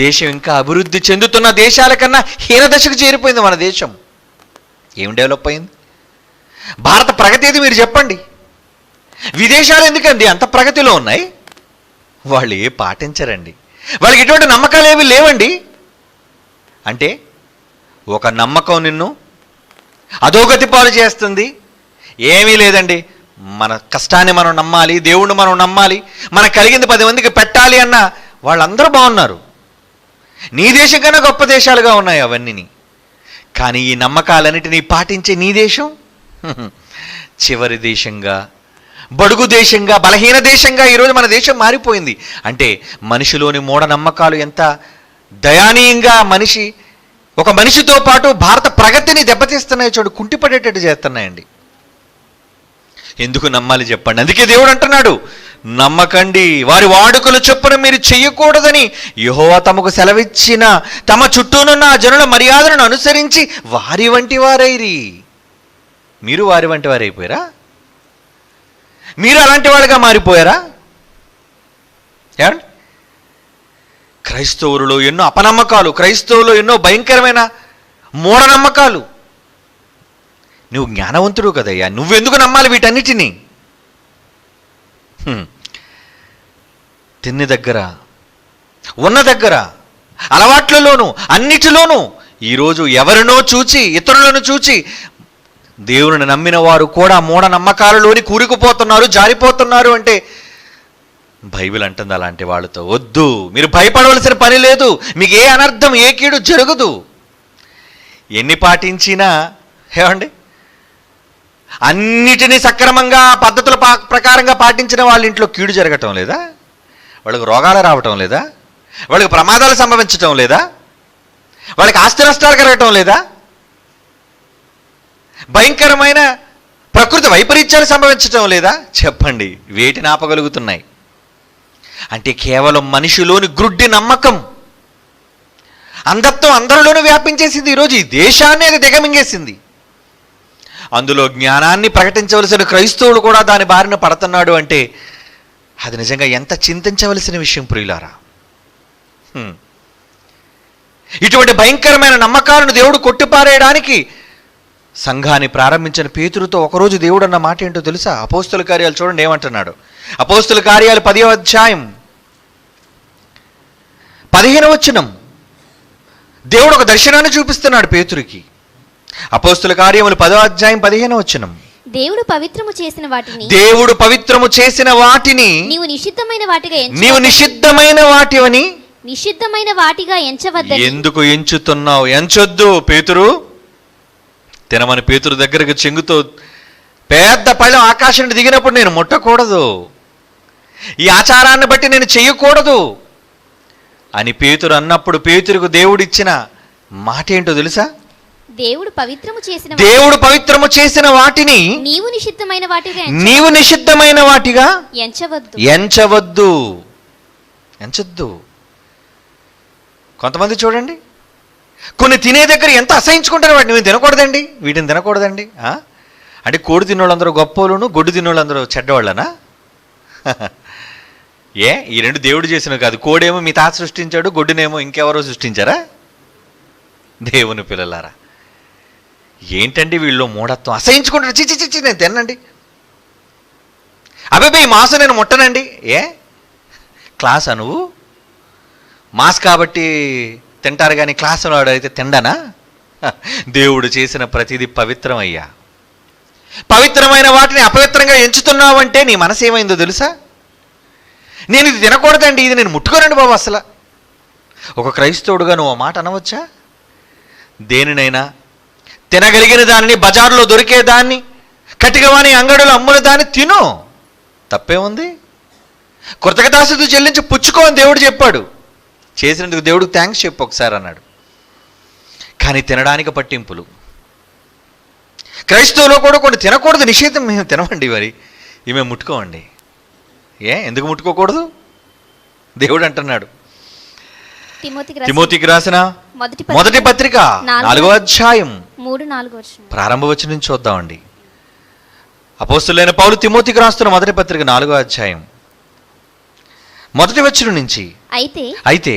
దేశం ఇంకా అభివృద్ధి చెందుతున్న దేశాల కన్నా హీన దశకు చేరిపోయింది మన దేశం. ఏం డెవలప్ అయింది? భారత ప్రగతి ఏది మీరు చెప్పండి? విదేశాలు ఎందుకండి అంత ప్రగతిలో ఉన్నాయి? వాళ్ళు ఏ పాటించరండి. వాళ్ళకి ఎటువంటి నమ్మకాలు ఏవి లేవండి. అంటే ఒక నమ్మకం నిన్ను అధోగతి పాలు చేస్తుంది. ఏమీ లేదండి, మన కష్టాన్ని మనం నమ్మాలి, దేవుణ్ణి మనం నమ్మాలి, మనకు కలిగింది 10 మందికి పెట్టాలి అన్న వాళ్ళందరూ బాగున్నారు. నీ దేశం కన్నా గొప్ప దేశాలుగా ఉన్నాయి అవన్నీ. కానీ ఈ నమ్మకాలన్నిటినీ పాటించే నీ దేశం చివరి దేశంగా, బడుగు దేశంగా, బలహీన దేశంగా ఈరోజు మన దేశం మారిపోయింది. అంటే మనిషిలోని మూఢనమ్మకాలు ఎంత దయానీయంగా ఒక మనిషితో పాటు భారత ప్రగతిని దెబ్బతీస్తున్నాయి. చూడు, కుంటిపడేటట్టు చేస్తున్నాయండి. ఎందుకు నమ్మాలి చెప్పండి? అందుకే దేవుడు అంటున్నాడు, నమ్మకండి, వారి వాడుకలు చొప్పున మీరు చెయ్యకూడదని యెహోవా తమకు సెలవిచ్చిన తమ చుట్టూనున్న ఆ జనుల మర్యాదలను అనుసరించి వారి వంటి వారైరి. మీరు వారి వంటి వారైపోయారా? మీరు అలాంటి వాళ్ళుగా మారిపోయారా? ఏమండి? క్రైస్తవులలో ఎన్నో అపనమ్మకాలు, క్రైస్తవులు ఎన్నో భయంకరమైన మూఢనమ్మకాలు. నువ్వు జ్ఞానవంతుడు కదయ్యా, నువ్వెందుకు నమ్మాలి వీటన్నిటినీ? తిన్ని దగ్గర, ఉన్న దగ్గర, అలవాట్లలోనూ అన్నిటిలోనూ ఈరోజు ఎవరినో చూచి, ఇతరులను చూచి దేవుని నమ్మిన వారు కూడా మూఢనమ్మకాలలోని కూరుకుపోతున్నారు, జారిపోతున్నారు. అంటే బైబిల్ అంటుంది అలాంటి వాళ్ళతో, వద్దు, మీరు భయపడవలసిన పని లేదు, మీకు ఏ అనర్థం, ఏ కీడు జరగదు. ఎన్ని పాటించినా ఏమండి, అన్నిటినీ సక్రమంగా పద్ధతుల ప్రకారంగా పాటించిన వాళ్ళ ఇంట్లో కీడు జరగటం లేదా? వాళ్ళకి రోగాలు రావటం లేదా? వాళ్ళకి ప్రమాదాలు సంభవించటం లేదా? వాళ్ళకి ఆస్తి నష్టాలు కలగటం లేదా? భయంకరమైన ప్రకృతి వైపరీత్యాలు సంభవించటం లేదా? చెప్పండి, వేటిని ఆపగలుగుతున్నాయి? అంటే కేవలం మనిషిలోని గ్రుడ్డి నమ్మకం, అంధత్వం అందరిలోనూ వ్యాపించేసింది. ఈరోజు ఈ దేశాన్ని అది దిగమింగేసింది. అందులో జ్ఞానాన్ని ప్రకటించవలసిన క్రైస్తవుడు కూడా దాని బారిన పడుతున్నాడు అంటే అది నిజంగా ఎంత చింతించవలసిన విషయం ప్రియులారా. ఇటువంటి భయంకరమైన నమ్మకాలను దేవుడు కొట్టిపారేయడానికి సంఘాన్ని ప్రారంభించిన పేతురుతో ఒకరోజు దేవుడు అన్న మాట ఏంటో తెలుసా? అపోస్తుల కార్యాలు చూడండి ఏమంటున్నాడు. అపోస్తుల కార్యాలు 10వ అధ్యాయం 15వ వచనం. దేవుడు ఒక దర్శనాన్ని చూపిస్తున్నాడు పేతురుకి. అపోస్తుల కార్యములు 10వ అధ్యాయం 15వ వచనం. దేవుడు పవిత్రము చేసిన వాటిని, దేవుడు పవిత్రము చేసిన వాటిని నీవు నిషిద్ధమైన వాటిగా నీవు నిషిద్ధమైన వాటివని నిషిద్ధమైన వాటిగా ఎంచవద్దని. ఎందుకు ఎంచుతున్నావు? ఎంచొద్దు పేతురు. తినమని పేతురు దగ్గరకు చెంగుతో పెద్ద పళ్ళం ఆకాశాన్ని దిగినప్పుడు నేను ముట్టకూడదు, ఈ ఆచారాన్ని బట్టి నేను చెయ్యకూడదు అని పేతురు అన్నప్పుడు పేతురుకు దేవుడిచ్చిన మాట ఏంటో తెలుసా? దేవుడు పవిత్రము చేసిన వాటిని నీవు నిషిద్ధమైన వాటిగా ఎంచవద్దు. ఎంచొద్దు. కొంతమంది చూడండి, కొన్ని తినే దగ్గర ఎంత అసహించుకుంటారు వాటిని. మేము తినకూడదండి, వీటిని తినకూడదండి. అంటే కోడి తిన్నోళ్ళందరూ గొప్పలోను, గొడ్డు తిన్నోళ్ళందరూ చెడ్డవాళ్ళనా? ఈ రెండు దేవుడు చేసినవి కాదు. కోడేమో మీ తాత సృష్టించాడు, గొడ్డునేమో ఇంకెవరో సృష్టించారా? దేవుని పిల్లలారా, ఏంటండి వీళ్ళు మూఢత్వం? అసహించుకుంటారు. చిచి చిచి నేను తినండి, అబ్బాయి ఈ మాసం నేను ముట్టనండి. క్లాసా నువ్వు? మాస్ కాబట్టి తింటారు కానీ క్లాస్ వాడు అయితే తిండనా? దేవుడు చేసిన ప్రతిదీ పవిత్రమయ్యా. పవిత్రమైన వాటిని అపవిత్రంగా ఎంచుతున్నావంటే నీ మనసు ఏమైందో తెలుసా? నేను ఇది తినకూడదండి, ఇది నేను ముట్టుకోనండి బాబు. అసలు ఒక క్రైస్తవుడుగా నువ్వు మాట అనవచ్చా? దేనినైనా తినగలిగిన దానిని, బజార్లో దొరికేదాన్ని, కటికవాణి అంగడిలో అమ్ముల దాన్ని తిను, తప్పే ఉంది? కృతజ్ఞతాస్తుతులు చెల్లించి పుచ్చుకో అని దేవుడు చెప్పాడు. చేసినందుకు దేవుడికి థ్యాంక్స్ చెప్పు ఒకసారి అన్నాడు. కానీ తినడానికి పట్టింపులు. క్రైస్తవులో కూడా కొన్ని తినకూడదు, నిషేధం. మేము తినమండి, మరి ఇవి ముట్టుకోమండి. ఎందుకు ముట్టుకోకూడదు? దేవుడు అంటున్నాడు. తిమోతికి రాసిన మొదటి పత్రిక 4వ అధ్యాయం 3-4 ప్రారంభ వచనం నుంచి చూద్దామండి. అపోస్తులైన పౌలు తిమోతికి రాస్తున్న మొదటి పత్రిక 4వ అధ్యాయం మొదటి వచనం నుంచి. అయితే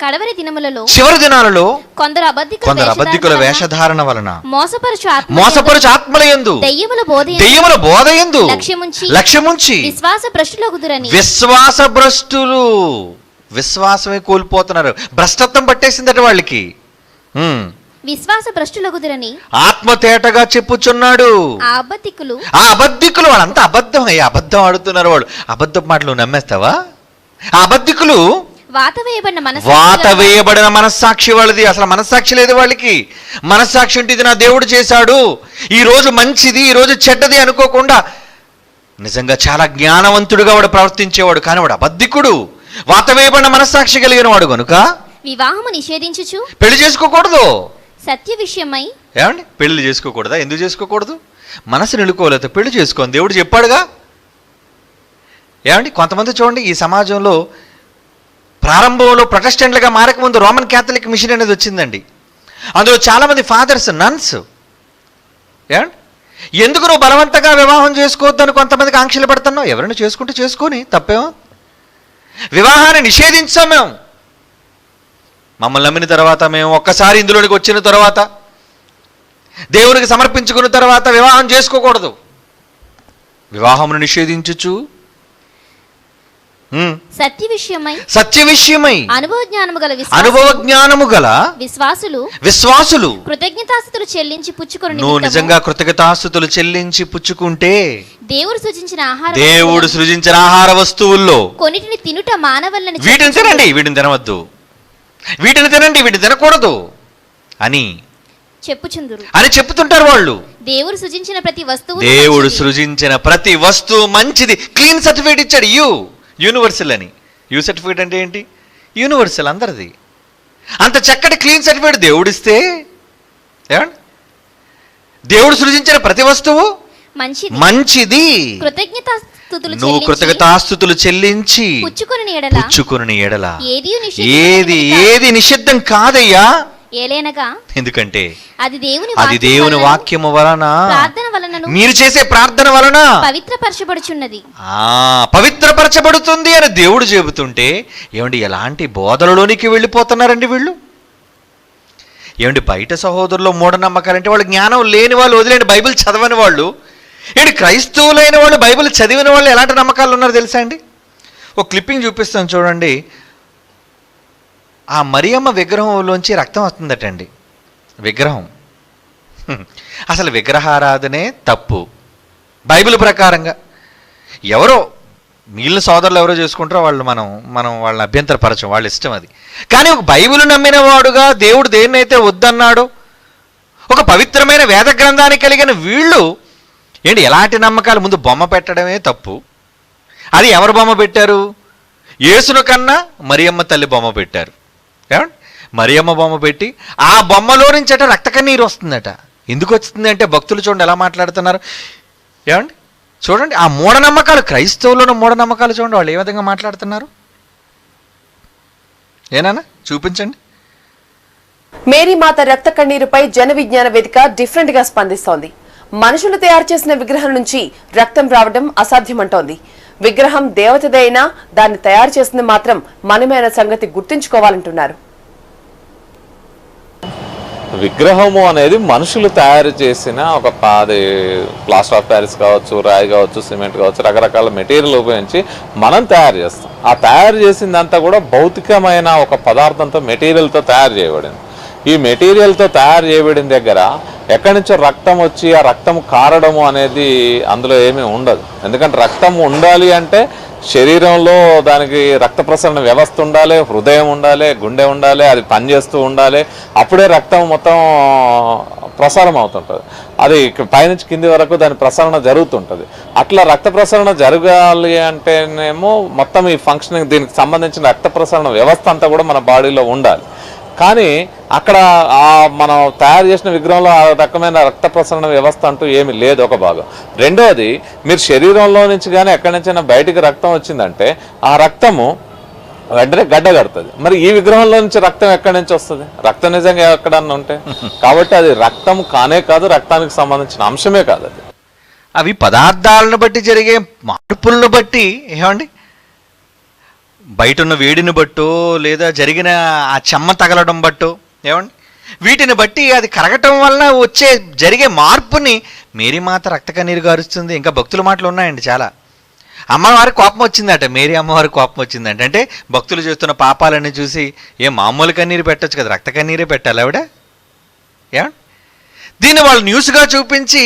కడవరి దినములలో, చివరి దినాలలో కొందరు అబద్ధికుల వేషధారణ వలన మోసపరచు ఆత్మలయందు దెయ్యముల బోధయందు లక్ష్యముంచి విశ్వాస భ్రష్టులు, విశ్వాసమే కోల్పోతున్నారు. భ్రష్టత్వం పట్టేసిందట వాళ్ళకి. విశ్వాస భ్రష్టులగుదురని ఆత్మ తేటగా చెప్పుచున్నాడు. ఆ అబద్ధికులు వాళ్ళంతా అబద్ధం అయ్యా, అబద్ధం ఆడుతున్నారు వాళ్ళు. అబద్ధం మాటలు నమ్మేస్తావా? ఆ అబద్ధికులు వాత వేయబడిన మనస్సాక్షి వాళ్ళది. అసలు మనస్సాక్షి లేదు వాళ్ళకి. మనస్సాక్షి అంటే ఇది నా దేవుడు చేశాడు, ఈ రోజు మంచిది, ఈ రోజు చెడ్డది అనుకోకుండా నిజంగా చాలా జ్ఞానవంతుడుగా వాడు ప్రవర్తించేవాడు. కానీ వాడు అబద్ధికుడు, వాత వేయబడిన మనస్సాక్షి కలిగిన వాడు కనుక వివాహము నిషేధించుచు పెళ్లి చేసుకోకూడదు. సత్య విషయమై ఏమండి, పెళ్లి చేసుకోకూడదా? ఎందుకు చేసుకోకూడదు? మనసు నిలుకోలేదు, పెళ్లి చేసుకోని దేవుడు చెప్పాడుగా. ఏమండి, కొంతమంది చూడండి, ఈ సమాజంలో ప్రారంభంలో ప్రొటెస్టెంట్లుగా మారకముందు రోమన్ క్యాథలిక్ మిషన్ అనేది వచ్చిందండి. అందులో చాలామంది ఫాదర్స్, నన్స్, ఏమండి ఎందుకు నువ్వు బలవంతంగా వివాహం చేసుకోవద్దని కొంతమందికి ఆంక్షలు పెడుతున్నావు? ఎవరైనా చేసుకుంటే చేసుకొని తప్పేమో. వివాహాన్ని నిషేధించాం మేము. మమ్మల్ని నమ్మిన తర్వాత, మేము ఒక్కసారి ఇందులోనికి వచ్చిన తర్వాత, దేవునికి సమర్పించుకున్న తర్వాత వివాహం చేసుకోకూడదు. వివాహమును నిషేధించుచు సత్య విషయమై అనుభవ జ్ఞానము గల విశ్వాసులు కృతజ్ఞతాస్తుతులు చెల్లించి పుచ్చుకొని, నువ్వు నిజంగా కృతజ్ఞతాస్తుతులు చెల్లించి పుచ్చుకుంటే దేవుడు సృజించిన ఆహార వస్తువుల్లో కొన్నిటిని తినుట మానవల్లని, వీటిని తినండి, వీటిని తినవద్దు, వీటిని తినండి, వీటిని తినకూడదు అని చెప్పుతుంటారు వాళ్ళు. దేవుడు సృజించిన ప్రతి వస్తువు మంచిది. క్లీన్ సర్టిఫికేట్ ఇచ్చాడు. యూనివర్సల్ అని. యూ సర్టిఫికేట్ అంటే ఏంటి? యూనివర్సల్, అందరిది. అంత చక్కటి క్లీన్ సర్టిఫికేట్ దేవుడిస్తే, దేవుడు సృజించిన ప్రతి వస్తువు మంచిది. నువ్వు కృతజ్ఞతాస్తుతులు చెల్లించి పుచ్చుకుని ఎడల ఏది నిషిద్ధం కాదయ్యా. ఎందుకంటే అది దేవుని వాక్యము వలన, మీరు చేసే ప్రార్థన వలన పవిత్రపరచబడుతుంది అని దేవుడు చెబుతుంటే, ఏమండి ఎలాంటి బోధనలోనికి వెళ్ళిపోతున్నారండి వీళ్ళు? ఏమండి బయట సహోదరులు మూఢనమ్మకాలంటే వాళ్ళు జ్ఞానం లేని వాళ్ళు, వదిలేండి బైబిల్ చదవని వాళ్ళు. ఏంటి క్రైస్తవులైన వాళ్ళు, బైబిల్ చదివిన వాళ్ళు ఎలాంటి నమ్మకాలు ఉన్నారో తెలుసా అండి? ఒక క్లిప్పింగ్ చూపిస్తాను చూడండి. ఆ మరియమ్మ విగ్రహంలోంచి రక్తం వస్తుందటండి. విగ్రహం, అసలు విగ్రహారాధనే తప్పు బైబిల్ ప్రకారంగా. ఎవరో మిగిలిన సోదరులు ఎవరో చేసుకుంటారో వాళ్ళు మనం వాళ్ళని అభ్యంతరపరచం, వాళ్ళ ఇష్టం అది. కానీ ఒక బైబిల్ నమ్మిన వాడుగా దేవుడు దేన్నైతే వద్దన్నాడో, ఒక పవిత్రమైన వేద గ్రంథాన్ని కలిగిన వీళ్ళు ఏంటి ఎలాంటి నమ్మకాలు? ముందు బొమ్మ పెట్టడమే తప్పు. అది ఎవరు బొమ్మ పెట్టారు? యేసును కన్నా మరియమ్మ తల్లి బొమ్మ పెట్టారు. మరియమ్మ బొమ్మ పెట్టి ఆ బొమ్మలో నుంచి అట రక్త కన్నీరు వస్తుందట. ఎందుకు వస్తుంది అంటే భక్తులు చూడండి ఎలా మాట్లాడుతున్నారు. ఏమండి చూడండి ఆ మూఢనమ్మకాలు, క్రైస్తవులను మూఢనమ్మకాలు చూడండి వాళ్ళు ఏ విధంగా మాట్లాడుతున్నారు. ఏనా చూపించండి. మేరీ మాత రక్త కన్నీరుపై జన విజ్ఞాన వేదిక డిఫరెంట్ గా స్పందిస్తోంది. మనుషులు తయారు చేసిన విగ్రహం నుంచి రక్తం రావడం అసాధ్యమంటోంది. విగ్రహం దేవతదే అయినా దాన్ని తయారు చేసింది మాత్రం మనమైన సంగతి గుర్తుంచుకోవాలంటున్నారు. విగ్రహము అనేది మనుషులు తయారు చేసిన ఒక ప్లాస్టర్ ఆఫ్ ప్యారిస్ కావచ్చు, రాయి కావచ్చు, సిమెంట్ కావచ్చు, రకరకాల మెటీరియల్ ఉపయోగించి మనం తయారు చేస్తాం. ఆ తయారు చేసిందంతా కూడా భౌతికమైన ఒక పదార్థంతో, మెటీరియల్తో తయారు చేయబడింది. ఈ మెటీరియల్తో తయారు చేయబడిన దగ్గర ఎక్కడి నుంచో రక్తం వచ్చి ఆ రక్తం కారడము అనేది అందులో ఏమీ ఉండదు. ఎందుకంటే రక్తం ఉండాలి అంటే శరీరంలో దానికి రక్త ప్రసరణ వ్యవస్థ ఉండాలి, హృదయం ఉండాలి, గుండె ఉండాలి, అది పనిచేస్తూ ఉండాలి. అప్పుడే రక్తం మొత్తం ప్రసారం అవుతుంటుంది. అది పైనుంచి కింది వరకు దాని ప్రసరణ జరుగుతుంటుంది. అట్లా రక్త ప్రసరణ జరగాలి అంటేనేమో మొత్తం ఈ ఫంక్షనింగ్, దీనికి సంబంధించిన రక్త ప్రసరణ వ్యవస్థ అంతా కూడా మన బాడీలో ఉండాలి. కానీ అక్కడ మనం తయారు చేసిన విగ్రహంలో ఆ రకమైన రక్త ప్రసరణ వ్యవస్థ అంటూ ఏమి లేదు, ఒక భాగం. రెండోది, మీరు శరీరంలో నుంచి కానీ ఎక్కడి నుంచైనా బయటికి రక్తం వచ్చిందంటే ఆ రక్తము వెంటనే గడ్డ కడుతుంది. మరి ఈ విగ్రహంలో నుంచి రక్తం ఎక్కడి నుంచి వస్తుంది? రక్తం నిజంగా ఎక్కడన్నా ఉంటే? కాబట్టి అది రక్తం కానే కాదు, రక్తానికి సంబంధించిన అంశమే కాదు. అది అవి పదార్థాలను బట్టి జరిగే మార్పులను బట్టి, ఏమండి బయట ఉన్న వేడిని బట్టో లేదా జరిగిన ఆ చెమ్మ తగలడం బట్టో, ఏమండి వీటిని బట్టి అది కరగటం వల్ల జరిగే మార్పుని మేరీ మాత రక్త కన్నీరు గారుస్తుంది. ఇంకా భక్తుల మాటలు ఉన్నాయండి చాలా. అమ్మవారికి కోపం వచ్చిందట, మేరీ అమ్మవారికి కోపం వచ్చిందంట. అంటే భక్తులు చేస్తున్న పాపాలన్నీ చూసి మామూలు కన్నీరు పెట్టచ్చు కదా, రక్త కన్నీరే పెట్టాలి ఆవిడ. ఏమండి దీన్ని వాళ్ళు న్యూస్గా చూపించి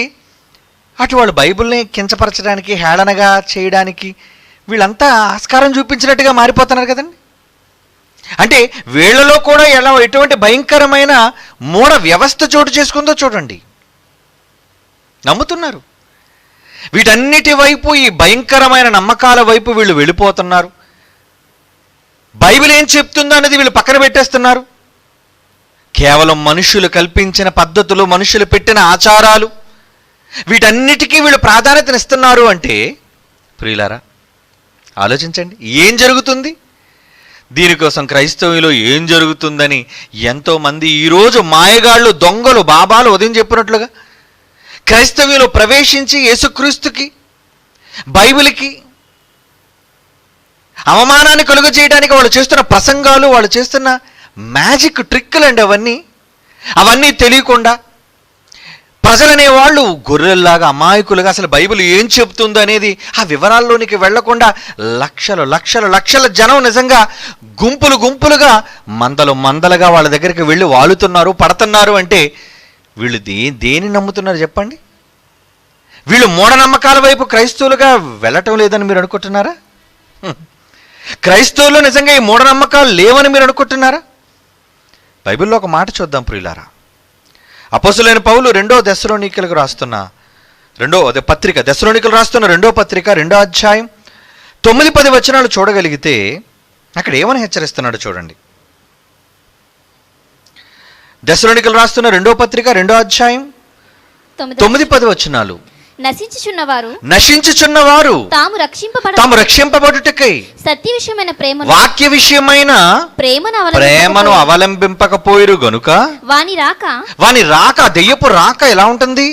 అటు వాళ్ళు బైబిల్ని కించపరచడానికి, హేళనగా చేయడానికి వీళ్ళంతా ఆస్కారం చూపించినట్టుగా మారిపోతున్నారు కదండి. అంటే వీళ్ళలో కూడా ఎటువంటి భయంకరమైన మూఢ వ్యవస్థ చోటు చేసుకుందో చూడండి. నమ్ముతున్నారు. వీటన్నిటి వైపు, ఈ భయంకరమైన నమ్మకాల వైపు వీళ్ళు వెళ్ళిపోతున్నారు. బైబిల్ ఏం చెప్తుందో అనేది వీళ్ళు పక్కన పెట్టేస్తున్నారు. కేవలం మనుషులు కల్పించిన పద్ధతులు, మనుషులు పెట్టిన ఆచారాలు, వీటన్నిటికీ వీళ్ళు ప్రాధాన్యతనిస్తున్నారు. అంటే ప్రియులారా ఆలోచించండి, ఏం జరుగుతుంది? దీనికోసం క్రైస్తవులో ఏం జరుగుతుందని ఎంతోమంది ఈరోజు మాయగాళ్ళు, దొంగలు, బాబాలు ఉదయం చెప్పినట్లుగా క్రైస్తవ్యంలో ప్రవేశించి యేసుక్రీస్తుకి, బైబిల్కి అవమానాన్ని కలుగజేయడానికి వాళ్ళు చేస్తున్న ప్రసంగాలు, వాళ్ళు చేస్తున్న మ్యాజిక్ ట్రిక్కులండి అవన్నీ తెలియకుండా ప్రజలనే వాళ్ళు గొర్రెల్లాగా అమాయకులుగా అసలు బైబిల్ ఏం చెప్తుందో అనేది ఆ వివరాల్లోనికి వెళ్లకుండా లక్షల జనం నిజంగా గుంపులుగా మందలుగా వాళ్ళ దగ్గరికి వెళ్ళి వాలుతున్నారు, పడుతున్నారు అంటే వీళ్ళు దేని నమ్ముతున్నారు చెప్పండి? వీళ్ళు మూఢనమ్మకాల వైపు క్రైస్తవులుగా వెళ్ళటం లేదని మీరు అనుకుంటున్నారా? క్రైస్తవులు నిజంగా ఈ మూఢనమ్మకాలు లేవని మీరు అనుకుంటున్నారా? బైబిల్లో ఒక మాట చూద్దాం ప్రియులారా. అపోస్తలుడైన పౌలు దెస్సలోనికీయులకు రాస్తున్న దెస్సలోనికీయులకు రాస్తున్న 2వ పత్రిక 2వ అధ్యాయం 9-10 వచనాలు చూడగలిగితే అక్కడ ఏమని హెచ్చరిస్తున్నాడు చూడండి. దెస్సలోనికీయులకు రాస్తున్న 2వ పత్రిక 2వ అధ్యాయం 9-10 వచనాలు. నశించుచున్నవారు తాము రక్షింపబడుటకై సత్య విషయమైన వాక్య విషయమైన ప్రేమను అవలంబింపకపోయిరు గనుక వాని రాక దెయ్యపు రాక ఎలా ఉంటుంది?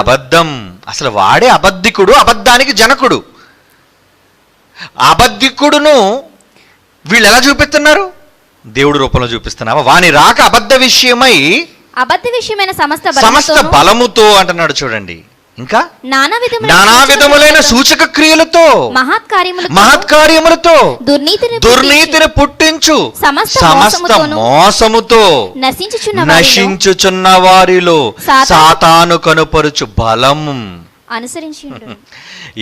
అబద్ధం. అసలు వాడే అబద్ధికుడు, అబద్ధానికి జనకుడు. అబద్ధికుడును వీళ్ళు ఎలా చూపిస్తున్నారు? దేవుడు రూపంలో చూపిస్తున్నావా? వాని రాక అబద్ధ విషయమైన సమస్త బలముతో అంటున్నాడు చూడండి. ఇంకా నానా విధములైన సూచక క్రియలతో మహత్కార్యములతో దుర్నీతిని పుట్టించు సమస్త మోసముతో నశించుచున్న వారిలో సాతాను కనుపరుచు బలము అనుసరించి.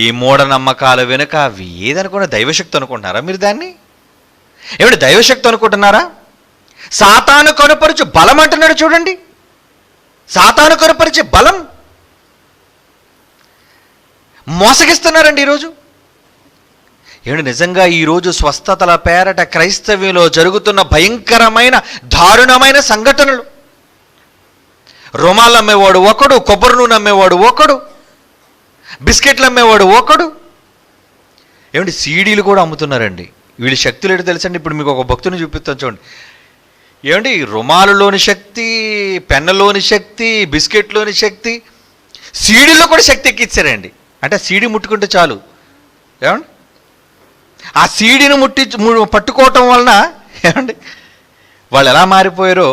ఈ మూఢనమ్మకాల వెనుక అవి ఏదనుకున్న దైవశక్తి అనుకుంటున్నారా మీరు? దాన్ని ఏమిటి దైవశక్తి అనుకుంటున్నారా? సాతాను కనుపరుచు బలం అంటున్నాడు చూడండి. సాతాను కనుపరిచే బలం మోసగిస్తున్నారండి ఈరోజు. ఏమిటి నిజంగా ఈరోజు స్వస్థతల పేరట క్రైస్తవ్యంలో జరుగుతున్న భయంకరమైన దారుణమైన సంఘటనలు. రుమాలు అమ్మేవాడు ఒకడు, కొబ్బరి నూనె అమ్మేవాడు ఒకడు, బిస్కెట్లు అమ్మేవాడు ఒకడు. ఏమిటి సీడీలు కూడా అమ్ముతున్నారండి. వీళ్ళ శక్తులు ఏంటో తెలుసండి. ఇప్పుడు మీకు ఒక భక్తుని చూపిస్తాను చూడండి. ఏమండి రుమాలులోని శక్తి, పెన్నులోని శక్తి, బిస్కెట్లోని శక్తి, సీడీలో కూడా శక్తి ఎక్కిచ్చారండి. అంటే సీడీ ముట్టుకుంటే చాలు, ఏమండి ఆ సీడీని పట్టుకోవటం వలన ఏమండి వాళ్ళు ఎలా మారిపోయారో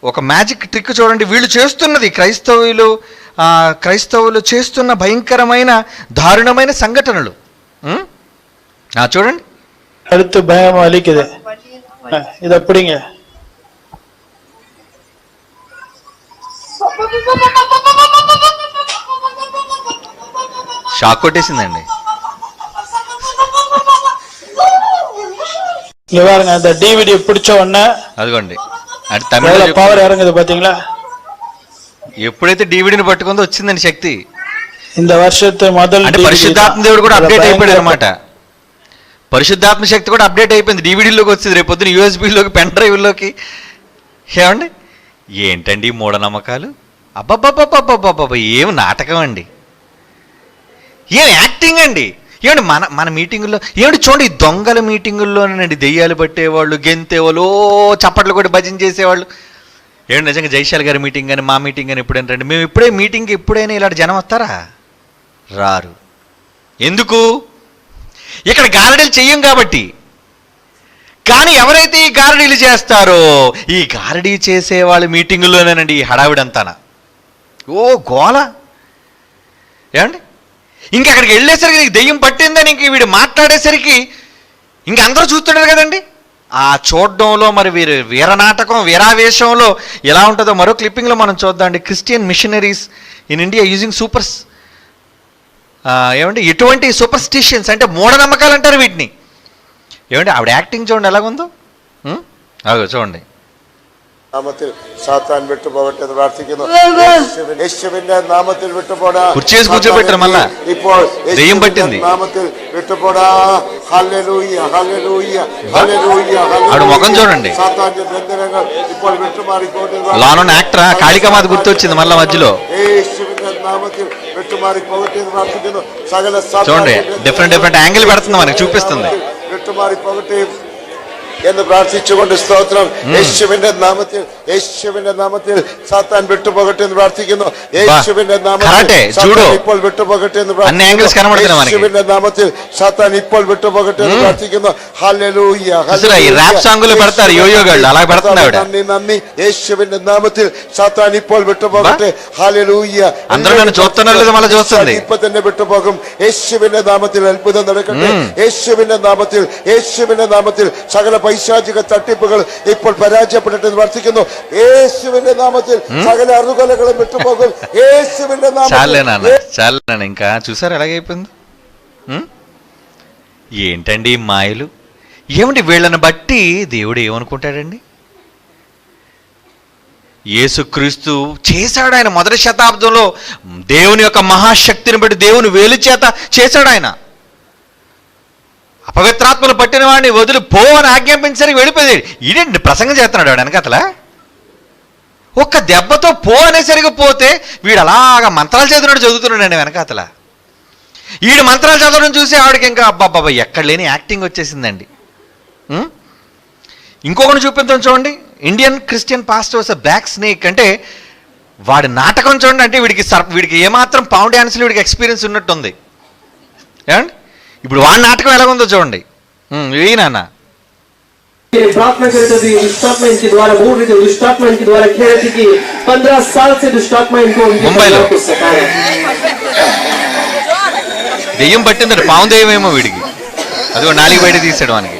ఒక మ్యాజిక్ ట్రిక్ చూడండి. వీళ్ళు చేస్తున్నది క్రైస్తవులు చేస్తున్న భయంకరమైన దారుణమైన సంఘటనలు చూడండి. அடுத்து பயம் வலிக்குது, இத அப்படிங்க. షాక్ కొట్టేసిందండి. இங்க பாருங்க, அந்த டிவிடி பிடிச்ச உடனே అదిగోండి అంటే తమిళ పవర్ ఇறங்குது பாத்தீங்களா? ఎప్పుడైతే డివిడిని పట్టుకుందో వచ్చిందండి శక్తి. இந்த வருஷத்து முதல் అంటే పరిశుద్ధాత్మ దేవుడు కూడా అప్డేట్ అయిపోయాడు అనమాట. పరిశుద్ధాత్మ శక్తి కూడా అప్డేట్ అయిపోయింది. డివిడీలోకి వచ్చింది, రేపు పొద్దున యూఎస్బీలోకి, పెన్ డ్రైవ్లోకి. ఏమండి ఏంటండి మూఢనమ్మకాలు? అబ్బబ్బబ్బబ్బబ్బబ్బ ఏం నాటకం అండి, ఏం యాక్టింగ్ అండి. ఏమండి మన మీటింగుల్లో ఏమిటి చూడండి, దొంగల మీటింగుల్లోనండి దెయ్యాలు పట్టేవాళ్ళు, గెంతేవాళ్ళు, చప్పట్లు కూడా భజన చేసేవాళ్ళు. ఏమండి నిజంగా జైశాల్ గారి మీటింగ్ కానీ మా మీటింగ్ కానీ ఎప్పుడైనా రండి, మేము ఇప్పుడే మీటింగ్కి ఎప్పుడైనా ఇలాంటి జనం వస్తారా? రారు. ఎందుకు? ఇక్కడ గారడీలు చెయ్యం కాబట్టి. కానీ ఎవరైతే ఈ గారడీలు చేస్తారో, ఈ గారడీ చేసే వాళ్ళ మీటింగుల్లోనేనండి ఈ హడావిడంతానా. ఓ గోల. ఏమండి ఇంక అక్కడికి వెళ్ళేసరికి నీకు దెయ్యం పట్టిందని ఇంక వీడు మాట్లాడేసరికి ఇంక అందరూ చూస్తున్నారు కదండి. ఆ చూడడంలో మరి వీరనాటకం, వీరావేశంలో ఎలా ఉంటుందో మరో క్లిప్పింగ్లో మనం చూద్దామండి. Christian machineries in India using ఏమంటే ఎటువంటి సూపర్స్టిషన్స్ అంటే మూఢనమ్మకాలు అంటారు వీటిని. ఏమంటే ఆవిడ యాక్టింగ్ చూడండి ఎలాగుందో. అదో చూడండి. కుర్చీసి కూర్చోబెట్టారు, మళ్ళా దెయ్యం పట్టింది. ఆవిడ ముఖం చూడండి. లానున్న యాక్టరా కాళికామాత గుర్తొచ్చింది మళ్ళా మధ్యలో. చూడండి డిఫరెంట్ యాంగిల్ పెడుతుంది, మనకి చూపిస్తుంది. എന്ന് പ്രാർത്ഥിച്ചുകൊണ്ട് സ്തോത്രം. യേശുവിന്റെ നാമത്തിൽ സാത്താൻ വിട്ടുപോകട്ടെ എന്ന് പ്രാർത്ഥിക്കുന്നു. യേശുവിന്റെ നാമത്തിൽ ഇപ്പോൾ വിട്ടുപോകട്ടെ എന്ന് പ്രാർത്ഥിക്കുന്നു. യേശുവിന്റെ നാമത്തിൽ സാത്താൻ ഇപ്പോൾ വിട്ടുപോകട്ടെ എന്ന് പ്രാർത്ഥിക്കുന്നു. హల్లెలూయా నన్ను యేసువిന്റെ నామത്തിൽ సాతాన్ ഇപ്പോൾ విട്ടുപോകട്ടെ. హల్లెలూయా. అందరూ నన్ను చూస్తున్నారు లేదా మళ్ళీ చూస్తుంది. ഇപ്പോൾ തന്നെ വിട്ടുപോകും. യേശുവിന്റെ നാമത്തിൽ അത്ഭുതം നടക്കട്ടെ. യേശുവിന്റെ നാമത്തിൽ സകല പൈശാചിക തട്ടിപ്പുകൾ ഇപ്പോൾ പരാജയപ്പെടട്ടെ എന്ന് പ്രാർത്ഥിക്കുന്നു. യേശുവിന്റെ നാമത്തിൽ സകല അറുകലകളും വിട്ടുപോകും. యేసువిന്റെ നാമത്തിൽ. చాలేనా ఇంకా చూసారు ఎలాగైపోయింది? ఏంటండి ఈ మాయలు? ఏమిటి వీళ్ళని బట్టి దేవుడు ఏమనుకుంటాడండి? యేసుక్రీస్తు చేశాడు ఆయన మొదటి శతాబ్దంలో దేవుని యొక్క మహాశక్తిని బట్టి దేవుని వేలు చేత చేశాడు ఆయన. అపవిత్రాత్మలు పట్టిన వాడిని వదిలి పో అని ఆజ్ఞాపించడానికి వెళ్ళిపోయాడు. ఈడేంటి ప్రసంగం చేస్తున్నాడు వాడు వెనకతల. ఒక్క దెబ్బతో పో అనేసరికి పోతే వీడు అలాగా మంత్రాలు చదువుతున్నాడు వెనకతల. ఈడు మంత్రాలు చదవడం చూసి ఆవిడకి ఇంకా అబ్బాబ్బా ఎక్కడ లేని యాక్టింగ్ వచ్చేసిందండి. ఇంకొకటి చూపిద్దాం చూడండి. Indian Christian pastors black snake అంటే వాడి నాటకం చూడండి. అంటే వీడికి ఏమాత్రం పౌండ్ డాన్స్లో వీడికి ఎక్స్పీరియన్స్ ఉన్నట్టుంది. ఏమండి ఇప్పుడు వాడి నాటకం ఎలాగుందో చూడండి. నాన్న प्रार्थना करते थे दुष्टात्मा इनके द्वारा बोल रहे थे, दुष्टात्मा इनके द्वारा कह रहे थे कि 15 साल से दुष्टात्मा इनको ముంబైలో దెయ్యం పట్టిందట. పాము దెయ్యమేమో వీడికి. అదిగో నాలుగు బయట తీసాడు మనకి.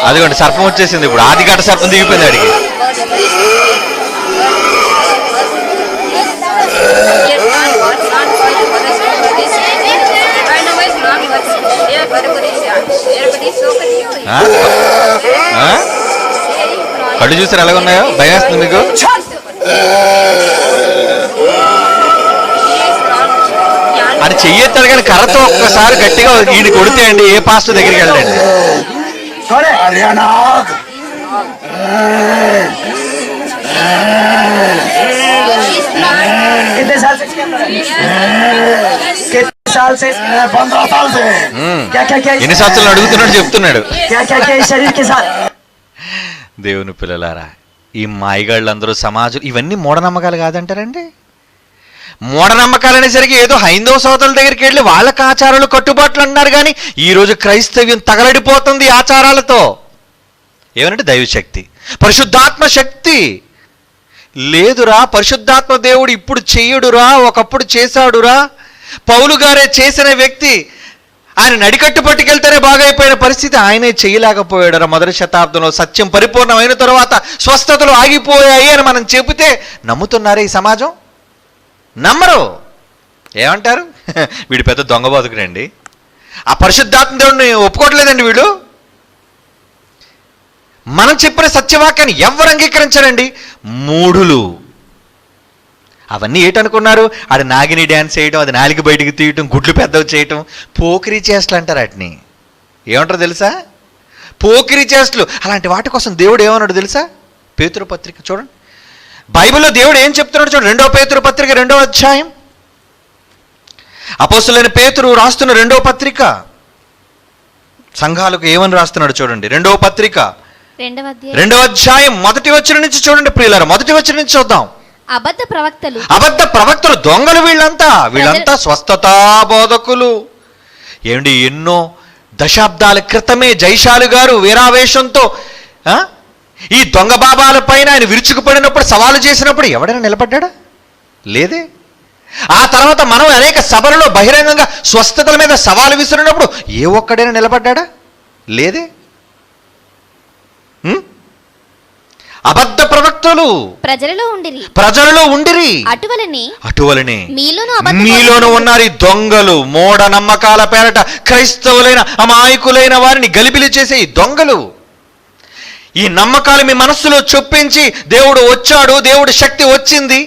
అదిగోండి సర్పం వచ్చేసింది. ఇప్పుడు ఆదిఘట సర్పం దిగిపోయింది అడిగి. కళ్ళు చూసారు ఎలాగున్నాయో? భయం వేస్తుంది మీకు? అని చెయ్యెత్తాడు కానీ కర్రతో ఒక్కసారి గట్టిగా ఈయన కొడితే అండి ఏ పాస్టర్ దగ్గరికి వెళ్ళండి. ఎన్ని సంవత్సరాలు అడుగుతున్నాడు చెప్తున్నాడు. దేవుని పిల్లలారా, ఈ మాయగాళ్ళందరూ సమాజం ఇవన్నీ మూఢనమ్మకాలు కాదంటారండి. మూఢనమ్మకాలు అనేసరికి ఏదో హైందవ సోదరుల దగ్గరికి వెళ్ళి వాళ్ళకి ఆచారాలు కట్టుబాట్లు అన్నారు. కానీ ఈరోజు క్రైస్తవ్యం తగలడిపోతుంది ఆచారాలతో. ఏమనంటే దైవశక్తి, పరిశుద్ధాత్మ శక్తి లేదురా. పరిశుద్ధాత్మ దేవుడు ఇప్పుడు చెయ్యడురా, ఒకప్పుడు చేశాడురా. పౌలు గారే చేసిన వ్యక్తి. ఆయన నడికట్టు పట్టుకెళ్తేనే బాగైపోయిన పరిస్థితి ఆయనే చేయలేకపోయాడురా. మొదటి శతాబ్దంలో సత్యం పరిపూర్ణమైన తరువాత స్వస్థతలు ఆగిపోయాయి అని మనం చెబితే నమ్ముతున్నారే ఈ సమాజం? నమ్మరు. ఏమంటారు? వీడు పెద్ద దొంగ బతుకుడండి. ఆ పరిశుద్ధాత్మ దేవుడిని ఒప్పుకోవట్లేదండి వీళ్ళు. మనం చెప్పిన సత్యవాక్యాన్ని ఎవరు అంగీకరించారండి? మూఢులు. అవన్నీ ఏంటనుకున్నారు? అది నాగిని డ్యాన్స్ చేయటం, అది నాలుగు బయటికి తీయటం, గుడ్లు పెద్దవి చేయటం, పోకిరీ చేష్టలు అంటారు వాటిని. ఏమంటారు తెలుసా? పోకిరీ చేష్టలు. అలాంటి వాటి కోసం దేవుడు ఏమన్నాడు తెలుసా? పేతురు పత్రిక చూడండి. బైబిల్లో దేవుడు ఏం చెప్తున్నాడు చూడండి. 2వ పేతురు పత్రిక 2వ అధ్యాయం. అపోస్తలుడైన పేతురు రాస్తున్న 2వ పత్రిక సంఘాలకు ఏమని రాస్తున్నాడు చూడండి. 2వ పత్రిక 2వ అధ్యాయం 1వ వచనం నుంచి చూడండి ప్రియులారా. 1వ వచనం నుంచి చూద్దాం. అబద్ధ ప్రవక్తలు దొంగలు వీళ్ళంతా స్వస్థతా బోధకులు. ఏమండి, ఎన్నో దశాబ్దాల క్రితమే జైశాలు గారు వీరావేశంతో ఈ దొంగ బాబాల పైన ఆయన విరుచుకుపడినప్పుడు సవాలు చేసినప్పుడు ఎవడైనా నిలబడ్డా? లేదే. ఆ తర్వాత మనం అనేక సభలలో బహిరంగంగా స్వస్థతల మీద సవాలు విసిరినప్పుడు ఏ ఒక్కడైనా నిలబడ్డా? లేదే. అబద్ధ ప్రవక్తలు ప్రజలలో ఉండిరి. అటువలనే మీలోనూ ఉన్నారు ఈ దొంగలు. మూఢ నమ్మకాల పేరట క్రైస్తవులైన అమాయకులైన వారిని గలిబిలి చేసే ఈ దొంగలు. ఈ నమ్మకాలు మీ మనస్సులో చొప్పించి దేవుడు వచ్చాడు, దేవుడి శక్తి వచ్చింది,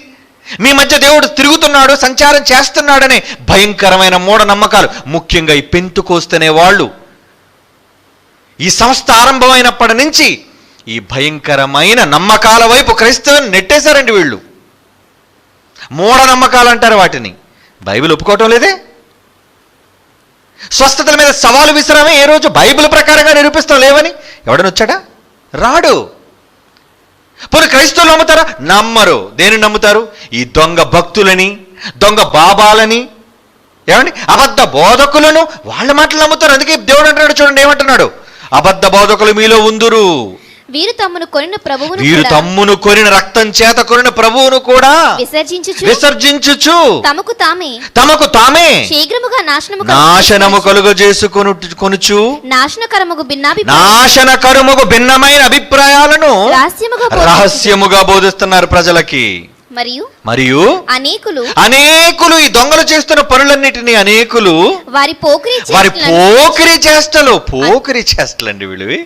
మీ మధ్య దేవుడు తిరుగుతున్నాడు, సంచారం చేస్తున్నాడనే భయంకరమైన మూఢనమ్మకాలు, ముఖ్యంగా ఈ పెంతుకోస్తనే వాళ్ళు ఈ సంస్థ ఆరంభమైనప్పటి నుంచి ఈ భయంకరమైన నమ్మకాల వైపు క్రైస్తవుని నెట్టేశారండి వీళ్ళు. మూఢనమ్మకాలు అంటారు వాటిని. బైబిల్ ఒప్పుకోవటం లేదే. స్వస్థతల మీద సవాలు విసిరామే ఏ రోజు బైబిల్ ప్రకారంగా నిరూపిస్తాం లేవని ఎవడనొచ్చాడా? రాడు. పోనీ క్రైస్తవులు నమ్ముతారా? నమ్మరు. దేని నమ్ముతారు? ఈ దొంగ భక్తులని, దొంగ బాబాలని, ఏమండి అబద్ధ బోధకులను, వాళ్ళ మాటలు నమ్ముతారు. అందుకే దేవుడు అంటున్నాడు చూడండి, ఏమంటున్నాడు? అబద్ధ బోధకులు మీలో ఉందురు, వీరు తమ్మును కొనిన రక్తం చేత కొనిన ప్రభువును కూడా విసర్జించుచు తమకు తామే శీఘ్రముగా నాశనము కలుగజేసుకొనుచు నాశనకరముగు భిన్నమైన అభిప్రాయాలను రహస్యముగా బోధిస్తున్నారు ప్రజలకి. మరియు అనేకులు ఈ దొంగలు చేస్తున్న పనులన్నిటినీ అనేకులు వారి పోకిరి చేష్టలండి వీళ్ళవి.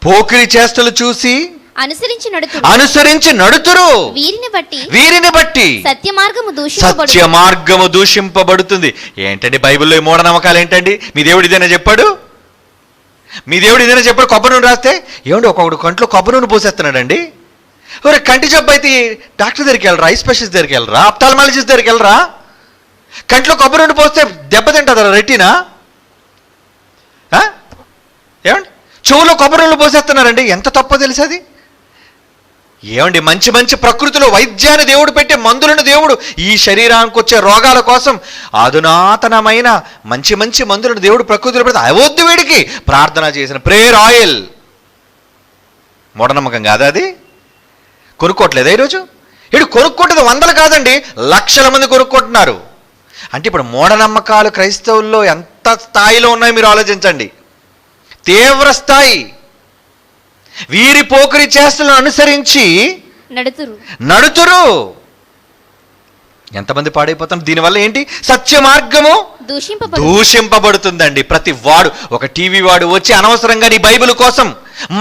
పోకిరి చేష్టలు చూసి అనుసరించి నడుతురు. వీరిని బట్టి సత్య మార్గము దూషింపబడుతుంది. ఏంటండి బైబిల్లో మూఢనమ్మకాలు ఏంటండి? మీ దేవుడు ఇదేనా చెప్పాడు? కొబ్బరి నూనె రాస్తే ఏమండి ఒకడు కంట్లో కొబ్బరి నూనె పోసేస్తున్నాడండి. ఎవరు కంటి జబ్బు అయితే డాక్టర్ దగ్గరికి వెళ్ళరా, ఐ స్పెషలిస్ట్ దగ్గరికి వెళ్ళరా, ఆప్థాల్మాలజిస్ట్ దగ్గరికి వెళ్ళరా? కంట్లో కొబ్బరి నూనె పోస్తే దెబ్బతింటుందా రెటీనా? ఏమండి చెవులో కొబ్బరి నూనె పోసేస్తున్నారండి. ఎంత తప్పో తెలుసది? ఏమండి మంచి మంచి ప్రకృతిలో వైద్యాన్ని దేవుడు పెట్టే మందులను దేవుడు ఈ శరీరానికి వచ్చే రోగాల కోసం అధునాతనమైన మంచి మంచి మందులను దేవుడు ప్రకృతిలో పెడితే అవద్దు వీడికి ప్రార్థన చేసిన ప్రేయర్ ఆయిల్. మూఢనమ్మకం కాదా అది? కొనుక్కోవట్లేదా ఈరోజు? ఇటు కొనుక్కుంటుంది వందలు కాదండి, లక్షల మంది కొనుక్కుంటున్నారు. అంటే ఇప్పుడు మూఢనమ్మకాలు క్రైస్తవుల్లో ఎంత స్థాయిలో ఉన్నాయో మీరు ఆలోచించండి. తీవ్ర స్థాయి. వీరి పోకిరి చేష్టలను అనుసరించి నడుతురు. ఎంతమంది పాడైపోతాం దీనివల్ల? ఏంటి? సత్య మార్గము దూషింపబడుతుందండి. ప్రతి వాడు, ఒక టీవీ వాడు వచ్చి అనవసరంగా నీ బైబిల్ కోసం